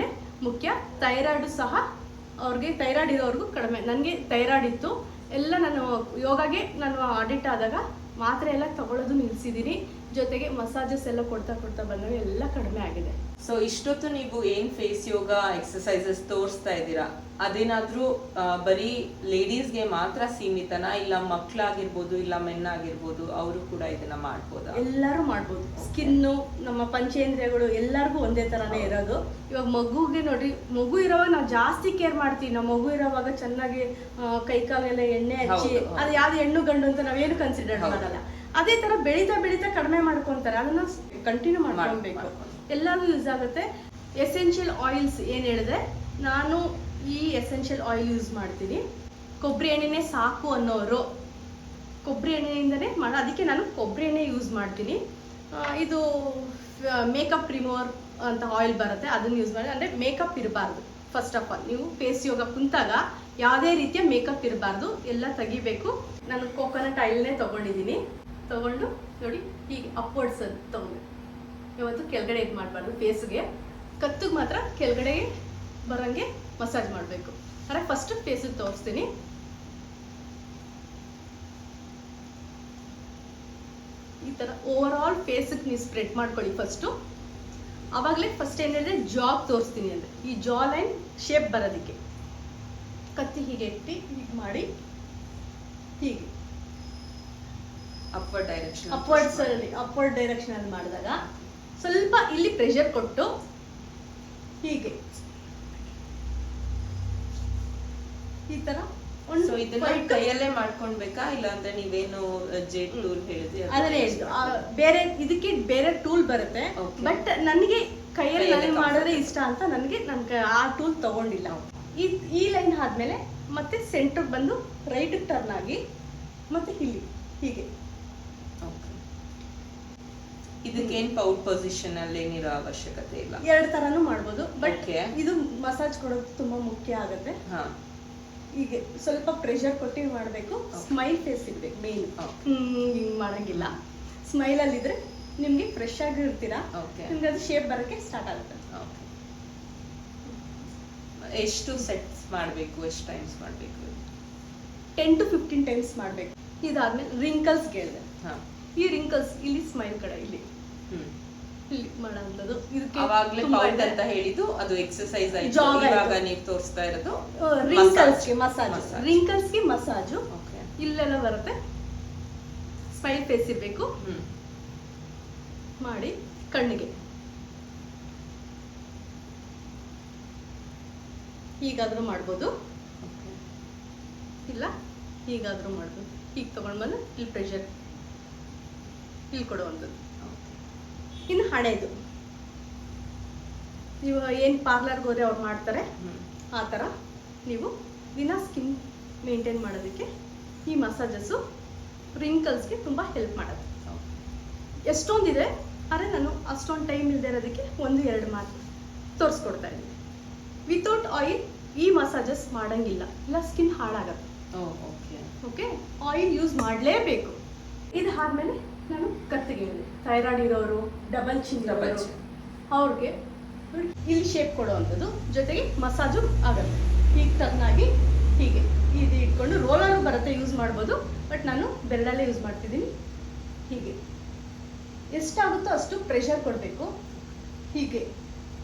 ಮುಖ್ಯ. ಥೈರಾಯ್ಡು ಸಹ ಅವ್ರಿಗೆ, ಥೈರಾಯ್ಡ್ ಇರೋರ್ಗೂ ಕಡಿಮೆ. ನನಗೆ ಥೈರಾಯ್ಡ್ ಇತ್ತು, ಎಲ್ಲ ನಾನು ಯೋಗಾಗೆ ನಾನು ಅಡಿಕ್ಟ್ ಆದಾಗ ಮಾತ್ರೆ ಎಲ್ಲ ತಗೊಳ್ಳೋದು ನಿಲ್ಲಿಸಿದ್ದೀನಿ. ಜೊತೆಗೆ ಮಸಾಜಸ್ ಎಲ್ಲ ಕೊಡ್ತಾ ಬಂದಾಗ ಎಲ್ಲ ಕಡಿಮೆ ಆಗಿದೆ. ಸೊ ಇಷ್ಟೊತ್ತು ನೀವು ಏನ್ ಫೇಸ್ ಯೋಗ ಎಕ್ಸಸೈಸಸ್ ತೋರಿಸ್ತಾ ಇದ್ದೀರಾ, ಅದೇನಾದ್ರೂ ಬರೀ ಲೇಡೀಸ್ಗೆ ಮಾತ್ರ ಸೀಮಿತನಾ, ಇಲ್ಲ ಮಕ್ಕಳಾಗಿರ್ಬೋದು, ಇಲ್ಲ ಮೆನ್ನಾಗಿರ್ಬೋದು, ಅವರು ಕೂಡ ಇದನ್ನ ಮಾಡ್ಬೋದಾ? ಎಲ್ಲರೂ ಮಾಡ್ಬೋದು. ಸ್ಕಿನ್ನು, ನಮ್ಮ ಪಂಚೇಂದ್ರಿಯಗಳು ಎಲ್ಲರಿಗೂ ಒಂದೇ ಥರನೇ ಇರೋದು. ಇವಾಗ ಮಗುಗೆ ನೋಡ್ರಿ, ಮಗು ಇರೋವಾಗ ನಾವು ಜಾಸ್ತಿ ಕೇರ್ ಮಾಡ್ತೀವಿ. ನಮ್ಮ ಮಗು ಇರೋವಾಗ ಚೆನ್ನಾಗಿ ಕೈ ಕಾಲೆಲ್ಲ ಎಣ್ಣೆ ಹಚ್ಚಿ, ಅದು ಯಾವ್ದು ಹೆಣ್ಣು ಗಂಡು ಅಂತ ನಾವೇನು ಕನ್ಸಿಡರ್ ಮಾಡಲ್ಲ. ಅದೇ ಥರ ಬೆಳೀತಾ ಕಡಿಮೆ ಮಾಡ್ಕೊತಾರೆ. ಅದನ್ನ ಕಂಟಿನ್ಯೂ ಮಾಡ್ಕೊಬೇಕು. ಎಲ್ಲರಿಗೂ ಯೂಸ್ ಆಗುತ್ತೆ. ಎಸೆನ್ಷಿಯಲ್ ಆಯಿಲ್ಸ್ ಏನು ಹೇಳಿದ್ರೆ, ನಾನು ಈ ಎಸೆನ್ಷಿಯಲ್ ಆಯಿಲ್ ಯೂಸ್ ಮಾಡ್ತೀನಿ. ಕೊಬ್ಬರಿ ಎಣ್ಣೆನೇ ಸಾಕು ಅನ್ನೋರು ಕೊಬ್ಬರಿ ಎಣ್ಣೆಯಿಂದನೇ ಅದಕ್ಕೆ ನಾನು ಕೊಬ್ಬರಿ ಎಣ್ಣೆ ಯೂಸ್ ಮಾಡ್ತೀನಿ. ಇದು ಮೇಕಪ್ ರಿಮೂವರ್ ಅಂತ ಆಯಿಲ್ ಬರುತ್ತೆ, ಅದನ್ನು ಯೂಸ್ ಮಾಡಿ. ಅಂದರೆ ಮೇಕಪ್ ಇರಬಾರ್ದು. ಫಸ್ಟ್ ಆಫ್ ಆಲ್ ನೀವು ಫೇಸ್ ಯೋಗ ಕುಂತಾಗ ಯಾವುದೇ ರೀತಿಯ ಮೇಕಪ್ ಇರಬಾರ್ದು, ಎಲ್ಲ ತೆಗಿಬೇಕು. ನಾನು ಕೋಕೋನಟ್ ಆಯಿಲ್ನೇ ತೊಗೊಂಡಿದ್ದೀನಿ. ತೊಗೊಂಡು ನೋಡಿ, ಹೀಗೆ ಅಪ್ವರ್ಡ್ಸ್ ಅದು ತೊಗೊಂಡು, ಇವತ್ತು ಕೆಳಗಡೆ ಇದು ಮಾಡಬಾರ್ದು. ಫೇಸ್ಗೆ, ಕತ್ತಿಗೆ ಮಾತ್ರ ಕೆಳಗಡೆ ಬರೋಂಗೆ ಮಸಾಜ್ ಮಾಡಬೇಕು. ಅಂದರೆ ಫಸ್ಟ್ ಫೇಸಿಗೆ ತೋರಿಸ್ತೀನಿ. ಈ ಥರ ಓವರ್ ಆಲ್ ಫೇಸಿಗೆ ನೀವು ಸ್ಪ್ರೆಡ್ ಮಾಡ್ಕೊಳ್ಳಿ ಫಸ್ಟು. ಆವಾಗಲೇ ಫಸ್ಟ್ ಏನಿದೆ ಜಾಬ್ ತೋರಿಸ್ತೀನಿ ಅಂದರೆ, ಈ ಜಾ ಲೈನ್ ಶೇಪ್ ಬರೋದಕ್ಕೆ ಕತ್ತಿ ಹೀಗೆ ಇಟ್ಟು ಹೀಗೆ ಮಾಡಿ, ಹೀಗೆ ಅಪ್ವರ್ಡ್ ಡೈರೆಕ್ಷನ್ ಅಲ್ಲಿ ಮಾಡಿದಾಗ ಸ್ವಲ್ಪ ಇಲ್ಲಿ ಪ್ರೆಷರ್ ಕೊಟ್ಟು ಹೀಗೆ ಈ ತರ ಸೊ ಇದನ್ನ ಕೈಯಲ್ಲೇ ಮಾಡ್ಕೊಳ್ಬೇಕಾ, ಇಲ್ಲ ಅಂದ್ರೆ ನೀವೇನು ಜೆಟ್ ಟೂಲ್ ಹೇಳಿದ್ರಿ ಅದನ್ನೇ ಹೇಳಿದ್ದು. ಬೇರೆ ಇದಕ್ಕೆ ಬೇರೆ ಟೂಲ್ ಬರುತ್ತೆ, ಬಟ್ ನನಗೆ ಕೈಯಲ್ಲಿ ಮಾಡಿದ್ರೆ ಇಷ್ಟ ಅಂತ ನನಗೆ ಆ ಟೂಲ್ ತಗೊಂಡಿಲ್ಲ. ಈ ಲೈನ್ ಆದ್ಮೇಲೆ ಮತ್ತೆ ಸೆಂಟರ್ ಬಂದು ರೈಟ್ ಟರ್ನ್ ಆಗಿ ಮತ್ತೆ ಇಲ್ಲಿ ಹೀಗೆ. ಇದಕ್ಕೇನ್ ಪೌಟ್ ಪೊಸಿಷನ್ ಅಲ್ಲಿ ಏನಿರೋ ಅವಶ್ಯಕತೆ ಇಲ್ಲ, ಎರಡು ತರಾನು ಮಾಡ್ಬೋದು. ಬಟ್ ಇದು ಮಸಾಜ್ ಕೊಡೋದು ತುಂಬಾ ಮುಖ್ಯ ಆಗುತ್ತೆ. ಹೀಗೆ ಸ್ವಲ್ಪ ಪ್ರೆಷರ್ ಕೊಟ್ಟು ಮಾಡಬೇಕು. ಸ್ಮೈಲ್ ಫೇಸ್ ಇರ್ಬೇಕು ಮೇನ್, ಹಿಂಗ್ ಮಾಡಂಗಿಲ್ಲ. ಸ್ಮೈಲ್ ಅಲ್ಲಿ ಇದ್ರೆ ನಿಮ್ಗೆ ಫ್ರೆಶ್ ಆಗಿರ್ತೀರಾ, ನಿಮ್ಗೆ ಅದು ಶೇಪ್ ಬರಕ್ಕೆ ಸ್ಟಾರ್ಟ್ ಆಗುತ್ತೆ. ಎಷ್ಟು ಸೆಟ್ಸ್ ಮಾಡಬೇಕು, ಎಷ್ಟು ಟೈಮ್ಸ್ ಮಾಡಬೇಕು? 10 to 15 ಟೈಮ್ಸ್ ಮಾಡಬೇಕು. ಇದಾದ್ಮೇಲೆ ರಿಂಕಲ್ಸ್ ಹೇಳಿದೆ. ಈ ರಿಂಕಲ್ಸ್ ಇಲ್ಲಿ ಸ್ಮೈಲ್ ಕಡೆ ಇಲ್ಲಿ ಇಲ್ಲಿ ಮಾಡೋಂಥದ್ದು. ಅವಾಗ್ಲೇ ಪೌಟ್ ಅಂತ ಹೇಳಿದ್ದು ಅದು ಎಕ್ಸರ್ಸೈಸ್ ಆಯ್ತು. Jog ಆಯ್ತು. ಇವಾಗ ನೀವು ತೋರಿಸ್ತಾ ಇರೋದು ರಿಂಕಲ್ಸ್ಗೆ ಮಸಾಜ್. Massage. ರಿಂಕಲ್ಸ್ಗೆ ಮಸಾಜು ಓಕೆ. ಇಲ್ಲೆಲ್ಲ ಬರುತ್ತೆ. ಸ್ಮೈಲ್ ಫೇಸ್ ಇರಬೇಕು ಮಾಡಿ. ಕಣ್ಣಿಗೆ ಹೀಗಾದ್ರೂ ಮಾಡ್ಬೋದು, ಇಲ್ಲ ಹೀಗಾದ್ರೂ ಮಾಡ್ಬೋದು. ಹೀಗೆ ತಗೊಂಡ್ಬಂದು ಇಲ್ಲಿ ಪ್ರೆಷರ್ ಇಲ್ಲಿ ಕೊಡುವಂಥದ್ದು. ಇನ್ನು ಹಣೆದು ನೀವು ಏನು ಪಾರ್ಲರ್ಗೆ ಹೋದ್ರೆ ಅವ್ರು ಮಾಡ್ತಾರೆ ಆ ಥರ ನೀವು ದಿನ ಸ್ಕಿನ್ ಮೇಂಟೈನ್ ಮಾಡೋದಕ್ಕೆ ಈ ಮಸಾಜಸ್ಸು ರಿಂಕಲ್ಸ್ಗೆ ತುಂಬ ಹೆಲ್ಪ್ ಮಾಡುತ್ತೆ. ಎಷ್ಟೊಂದಿದೆ, ಆದರೆ ನಾನು ಅಷ್ಟೊಂದು ಟೈಮ್ ಇಲ್ಲದೆ ಇರೋದಕ್ಕೆ 1-2 ಮಾತು ತೋರಿಸ್ಕೊಡ್ತಾ ಇದ್ದೀನಿ. ವಿತೌಟ್ ಆಯಿಲ್ ಈ ಮಸಾಜಸ್ ಮಾಡೋಂಗಿಲ್ಲ, ಇಲ್ಲ ಸ್ಕಿನ್ ಹಾಳಾಗತ್ತೆ. ಓಕೆ, ಆಯಿಲ್ ಯೂಸ್ ಮಾಡಲೇಬೇಕು. ಇದು ಆದಮೇಲೆ ನಾನು ಕತ್ತಿಗೆ ಹೇಳಿದೆ, ಥೈರಾಯ್ಡ್ ಇರೋರು, ಡಬಲ್ ಚಿನ್ ಅವ್ರಿಗೆ ಇಲ್ಲಿ ಶೇಪ್ ಕೊಡುವಂಥದ್ದು, ಜೊತೆಗೆ ಮಸಾಜು ಆಗುತ್ತೆ. ಹೀಗೆ ಟರ್ನಾಗಿ ಹೀಗೆ ಇದು ಇಟ್ಕೊಂಡು ರೋಲರು ಬರುತ್ತೆ, ಯೂಸ್ ಮಾಡ್ಬೋದು. ಬಟ್ ನಾನು ಬೆರಳಲ್ಲೇ ಯೂಸ್ ಮಾಡ್ತಿದ್ದೀನಿ. ಹೀಗೆ ಎಷ್ಟಾಗುತ್ತೋ ಅಷ್ಟು ಪ್ರೆಷರ್ ಕೊಡಬೇಕು. ಹೀಗೆ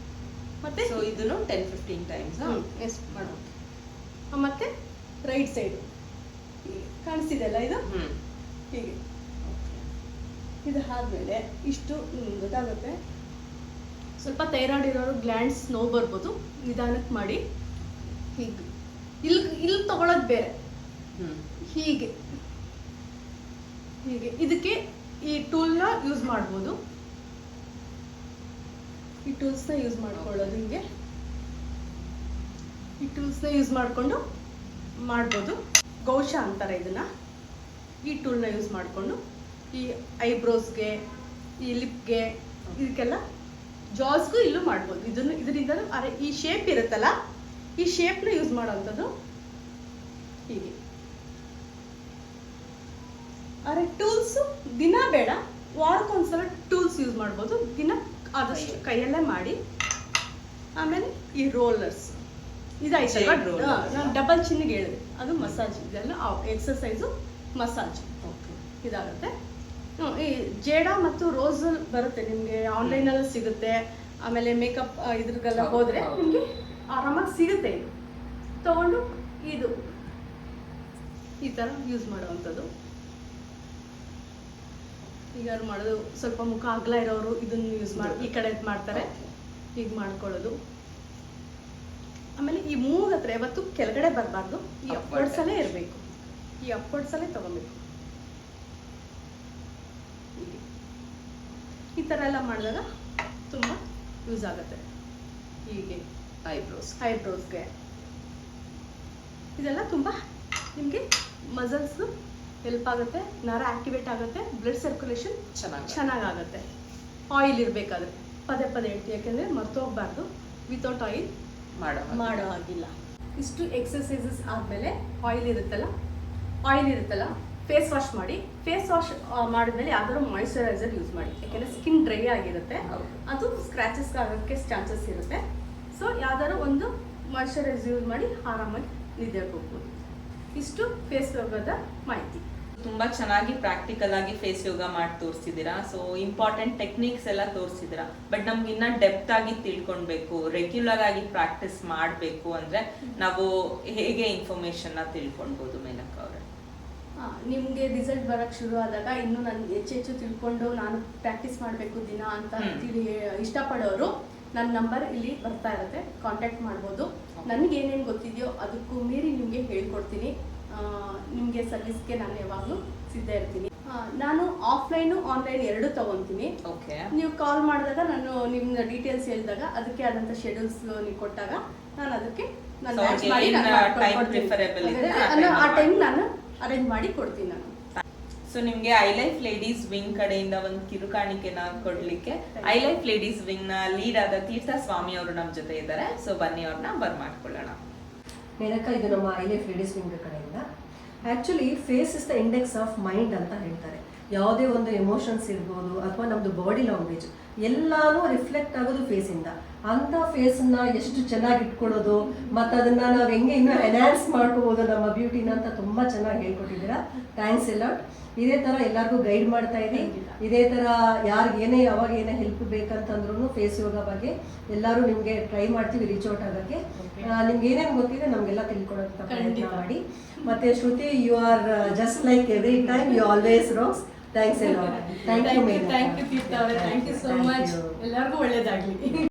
ಮತ್ತೆ ಇದನ್ನು 10-15 ಟೈಮ್ಸ್ ಎಷ್ಟು ಮಾಡೋದು. ಮತ್ತೆ ರೈಟ್ ಸೈಡು ಕಾಣಿಸ್ತಿದೆಯಲ್ಲ ಇದು, ಹೀಗೆ ಇದು ಆದಮೇಲೆ ಇಷ್ಟು ಗೊತ್ತಾಗುತ್ತೆ. ಸ್ವಲ್ಪ ಥೈರಾಯ್ಡ್ ಇರೋರು ಗ್ಲ್ಯಾಂಡ್ಸ್ ನೋವು ಬರ್ಬೋದು, ನಿಧಾನಕ್ಕೆ ಮಾಡಿ. ಹೀಗೆ ಇಲ್ಲಿ ತಗೊಳ್ಳೋದು ಬೇರೆ, ಹೀಗೆ ಹೀಗೆ ಇದಕ್ಕೆ ಈ ಟೂಲ್ನ ಯೂಸ್ ಮಾಡ್ಬೋದು. ಈ ಟೂಲ್ಸ್ನ ಯೂಸ್ ಮಾಡ್ಕೊಳ್ಳೋದು, ಹೀಗೆ ಈ ಟೂಲ್ಸ್ನ ಯೂಸ್ ಮಾಡಿಕೊಂಡು ಮಾಡ್ಬೋದು. ಗೌಶ ಅಂತಾರೆ ಇದನ್ನ. ಈ ಟೂಲ್ನ ಯೂಸ್ ಮಾಡಿಕೊಂಡು ಈ ಐಬ್ರೋಸ್ಗೆ, ಈ ಲಿಪ್ಗೆ, ಇದಕ್ಕೆಲ್ಲ ಜಾಸ್ಗೂ ಇಲ್ಲೂ ಮಾಡ್ಬೋದು. ಇದರಿಂದ ಅರೆ ಈ ಶೇಪ್ ಇರುತ್ತಲ್ಲ, ಈ ಶೇಪ್ನ ಯೂಸ್ ಮಾಡೋವಂಥದ್ದು. ಹೀಗೆ ಅರೆ ಟೂಲ್ಸು ದಿನ ಬೇಡ, ವಾರಕ್ಕೊಂದ್ಸಲ ಟೂಲ್ಸ್ ಯೂಸ್ ಮಾಡ್ಬೋದು. ದಿನ ಆದಷ್ಟು ಕೈಯಲ್ಲೇ ಮಾಡಿ. ಆಮೇಲೆ ಈ ರೋಲರ್ಸ್ ಇದಾಯ್ತಲ್ವ, ನಾನು ಡಬಲ್ ಚಿನ್ನಿಗೆ ಹೇಳಿದೆ, ಅದು ಮಸಾಜ್. ಇದೆಲ್ಲ ಎಕ್ಸರ್ಸೈಸು ಮಸಾಜ್ ಇದಾಗುತ್ತೆ. ಈ ಜೇಡ ಮತ್ತು ರೋಸ್ ಬರುತ್ತೆ ನಿಮಗೆ, ಆನ್ಲೈನಲ್ಲಿ ಸಿಗುತ್ತೆ. ಆಮೇಲೆ ಮೇಕಪ್ ಇದ್ರಿಗೆಲ್ಲ ಹೋದರೆ ನಿಮಗೆ ಆರಾಮಾಗಿ ಸಿಗುತ್ತೆ. ಇದು ತಗೊಂಡು ಇದು ಈ ಥರ ಯೂಸ್ ಮಾಡುವಂಥದ್ದು. ಈಗ ಮಾಡೋದು ಸ್ವಲ್ಪ ಮುಖ ಅಗಲ ಇರೋರು ಇದನ್ನು ಯೂಸ್ ಮಾಡಿ ಈ ಕಡೆ ಮಾಡ್ತಾರೆ, ಹೀಗೆ ಮಾಡ್ಕೊಳ್ಳೋದು. ಆಮೇಲೆ ಈ ಮೂಗು ಹತ್ರ ಯಾವತ್ತು ಕೆಳಗಡೆ ಬರಬಾರ್ದು, ಈ ಅಪ್ವರ್ಡ್ಸಲ್ಲೇ ಇರಬೇಕು. ಈ ಅಪ್ವರ್ಡ್ಸಲ್ಲೇ ತಗೋಬೇಕು. ಈ ಥರ ಎಲ್ಲ ಮಾಡಿದಾಗ ತುಂಬ ಯೂಸ್ ಆಗುತ್ತೆ. ಹೀಗೆ ಐಬ್ರೋಸ್ಗೆ ಇದೆಲ್ಲ ತುಂಬ ನಿಮಗೆ ಮಸಲ್ಸ್ ಹೆಲ್ಪ್ ಆಗುತ್ತೆ, ನರ ಆಕ್ಟಿವೇಟ್ ಆಗುತ್ತೆ, ಬ್ಲಡ್ ಸರ್ಕ್ಯುಲೇಷನ್ ಚೆನ್ನಾಗಾಗುತ್ತೆ. ಆಯಿಲ್ ಇರಬೇಕಾದ್ರೆ ಪದೇ ಪದೇ ಹೇಳ್ತೀವಿ, ಯಾಕೆಂದರೆ ಮರ್ತೋಗ್ಬಾರ್ದು. ವಿತೌಟ್ ಆಯಿಲ್ ಮಾಡೋ ಆಗಿಲ್ಲ. ಇಷ್ಟು ಎಕ್ಸಸೈಸಸ್ ಆದಮೇಲೆ ಆಯಿಲ್ ಇರುತ್ತಲ್ಲ ಫೇಸ್ ವಾಶ್ ಮಾಡಿ. ಫೇಸ್ ವಾಶ್ ಮಾಡಿದ್ಮೇಲೆ ಯಾವ್ದಾದ್ರು ಮಾಯಿಶ್ಚರೈಸರ್ ಯೂಸ್ ಮಾಡಿ, ಯಾಕೆಂದರೆ ಸ್ಕಿನ್ ಡ್ರೈ ಆಗಿರುತ್ತೆ, ಅದು ಸ್ಕ್ರ್ಯಾಚಸ್ ಆಗೋಕ್ಕೆ ಚಾನ್ಸಸ್ ಇರುತ್ತೆ. ಸೊ ಯಾವ್ದಾದ್ರು ಒಂದು ಮಾಯಿಶ್ಚರೈಸರ್ ಯೂಸ್ ಮಾಡಿ ಆರಾಮಾಗಿ ನಿದ್ದೆಗೆ ಹೋಗ್ಬೋದು. ಇಷ್ಟು ಫೇಸ್ ಯೋಗದ ಮಾಹಿತಿ. ತುಂಬಾ ಚೆನ್ನಾಗಿ ಪ್ರಾಕ್ಟಿಕಲ್ ಆಗಿ ಫೇಸ್ ಯೋಗ ಮಾಡಿ ತೋರಿಸಿದ್ದೀರಾ. ಸೊ ಇಂಪಾರ್ಟೆಂಟ್ ಟೆಕ್ನಿಕ್ಸ್ ಎಲ್ಲ ತೋರಿಸಿದ್ದೀರಾ. ಬಟ್ ನಮ್ಗೆ ಇನ್ನ ಡೆಪ್ತ್ ಆಗಿ ತಿಳ್ಕೊಳ್ಬೇಕು, ರೆಗ್ಯುಲರ್ ಆಗಿ ಪ್ರಾಕ್ಟೀಸ್ ಮಾಡಬೇಕು ಅಂದ್ರೆ ನಾವು ಹೇಗೆ ಇನ್ಫಾರ್ಮೇಶನ್ ನ ತಿಳ್ಕೊಳ್ಬಹುದು ಮೇನಕ ಅವರೇ? ನಿಮಗೆ ರಿಸಲ್ಟ್ ಬರಕ್ಕೆ ಶುರು ಆದಾಗ ಇನ್ನೂ ನಾನು ಹೆಚ್ಚು ತಿಳ್ಕೊಂಡು ನಾನು ಪ್ರಾಕ್ಟೀಸ್ ಮಾಡಬೇಕು ದಿನ ಅಂತ ಇಷ್ಟಪಡೋರು ನನ್ನ ನಂಬರ್ ಇಲ್ಲಿ ಬರ್ತಾ ಇರುತ್ತೆ, ಕಾಂಟ್ಯಾಕ್ಟ್ ಮಾಡ್ಬೋದು. ನನಗೆ ಏನೇನು ಗೊತ್ತಿದೆಯೋ ಅದಕ್ಕೂ ಮೀರಿ ನಿಮಗೆ ಹೇಳ್ಕೊಡ್ತೀನಿ. ನಿಮಗೆ ಸರ್ವಿಸ್ಗೆ ನಾನು ಯಾವಾಗಲೂ ಸಿದ್ಧ ಇರ್ತೀನಿ. ನಾನು ಆಫ್ಲೈನು ಆನ್ಲೈನ್ ಎರಡೂ ತಗೊತೀನಿ. ನೀವು ಕಾಲ್ ಮಾಡಿದಾಗ ನಾನು ನಿಮ್ಮ ಡೀಟೇಲ್ಸ್ ಹೇಳಿದಾಗ ಅದಕ್ಕೆ ಆದಂಥ ಶೆಡ್ಯೂಲ್ಸ್ ನೀವು ಕೊಟ್ಟಾಗ ನಾನು ಅದಕ್ಕೆ ಆ ಟೈಮ್ ನಾನು ಅರೇಂಜ್ ಮಾಡಿ ಕೊಡ್ತೀನಿ ನಾನು. ಸೊ ನಿಮ್ಗೆ ಐ ಲೈಫ್ ಲೇಡೀಸ್ ವಿಂಗ್ ಕಡೆಯಿಂದ ಒಂದು ಕಿರುಕಾಣಿಕೆನ ಕೊಡ್ಲಿಕ್ಕೆ ಐ ಲೈಫ್ ಲೇಡೀಸ್ ವಿಂಗ್ ನ ಲೀಡ್ ಆದ ತೀರ್ಥ ಸ್ವಾಮಿ ಅವರು ನಮ್ಮ ಜೊತೆ ಇದ್ದಾರೆ. ಸೊ ಬನ್ನಿ ಅವ್ರನ್ನ ಬರ್ಮಾಡ್ಕೊಳ್ಳೋಣ. ಮೇನಕ, ಇದು ನಮ್ಮ ಐ ಲೈಫ್ ಲೇಡೀಸ್ ವಿಂಗ್ ಕಡೆಯಿಂದ. Actually face is the index of mind ಅಂತ ಹೇಳ್ತಾರೆ. ಯಾವುದೇ ಒಂದು ಎಮೋಷನ್ಸ್ ಇರ್ಬೋದು ಅಥವಾ ನಮ್ಮದು ಬಾಡಿ ಲ್ಯಾಂಗ್ವೇಜ್, ಎಲ್ಲಾನು ರಿಫ್ಲೆಕ್ಟ್ ಆಗೋದು ಫೇಸಿಂದ. ಅಂಥ ಫೇಸನ್ನ ಎಷ್ಟು ಚೆನ್ನಾಗಿ ಇಟ್ಕೊಳ್ಳೋದು ಮತ್ತು ಅದನ್ನು ನಾವು ಹೆಂಗೆ ಇನ್ನೂ ಎನ್ಹಾನ್ಸ್ ಮಾಡ್ಕೋಬೋದು ನಮ್ಮ ಬ್ಯೂಟಿನ ಅಂತ ತುಂಬ ಚೆನ್ನಾಗಿ ಹೇಳ್ಕೊಟ್ಟಿದ್ದೀರಾ. ಥ್ಯಾಂಕ್ಸ್ ಎಲ್ಲ. ಇದೇ ಥರ ಎಲ್ಲರಿಗೂ ಗೈಡ್ ಮಾಡ್ತಾ ಇದ್ದೀನಿ. ಇದೇ ಥರ ಯಾರಿಗೆ ಏನೇ ಯಾವಾಗ ಏನೇ ಹೆಲ್ಪ್ ಬೇಕಂತಂದ್ರೂ ಫೇಸ್ ಯೋಗ ಬಗ್ಗೆ ಎಲ್ಲರೂ ನಿಮಗೆ ಟ್ರೈ ಮಾಡ್ತೀವಿ ರೀಚ್ ಔಟ್ ಆಗೋಕ್ಕೆ. ನಿಮ್ಗೆ ಏನೇನು ಗೊತ್ತಿದೆ ನಮಗೆಲ್ಲ ತಿಳ್ಕೊಳ್ಳೋಂಥ ಪ್ರಯತ್ನ ಮಾಡಿ. ಮತ್ತು Shruti, you are just like every time, you always rocks. Thanks ಎಲ್ಲ. Thank you thank you Preetha ಅವರೇ, ಥ್ಯಾಂಕ್ ಯು ಸೋ ಮಚ್. ಎಲ್ಲರಿಗೂ ಒಳ್ಳೇದಾಗಲಿ.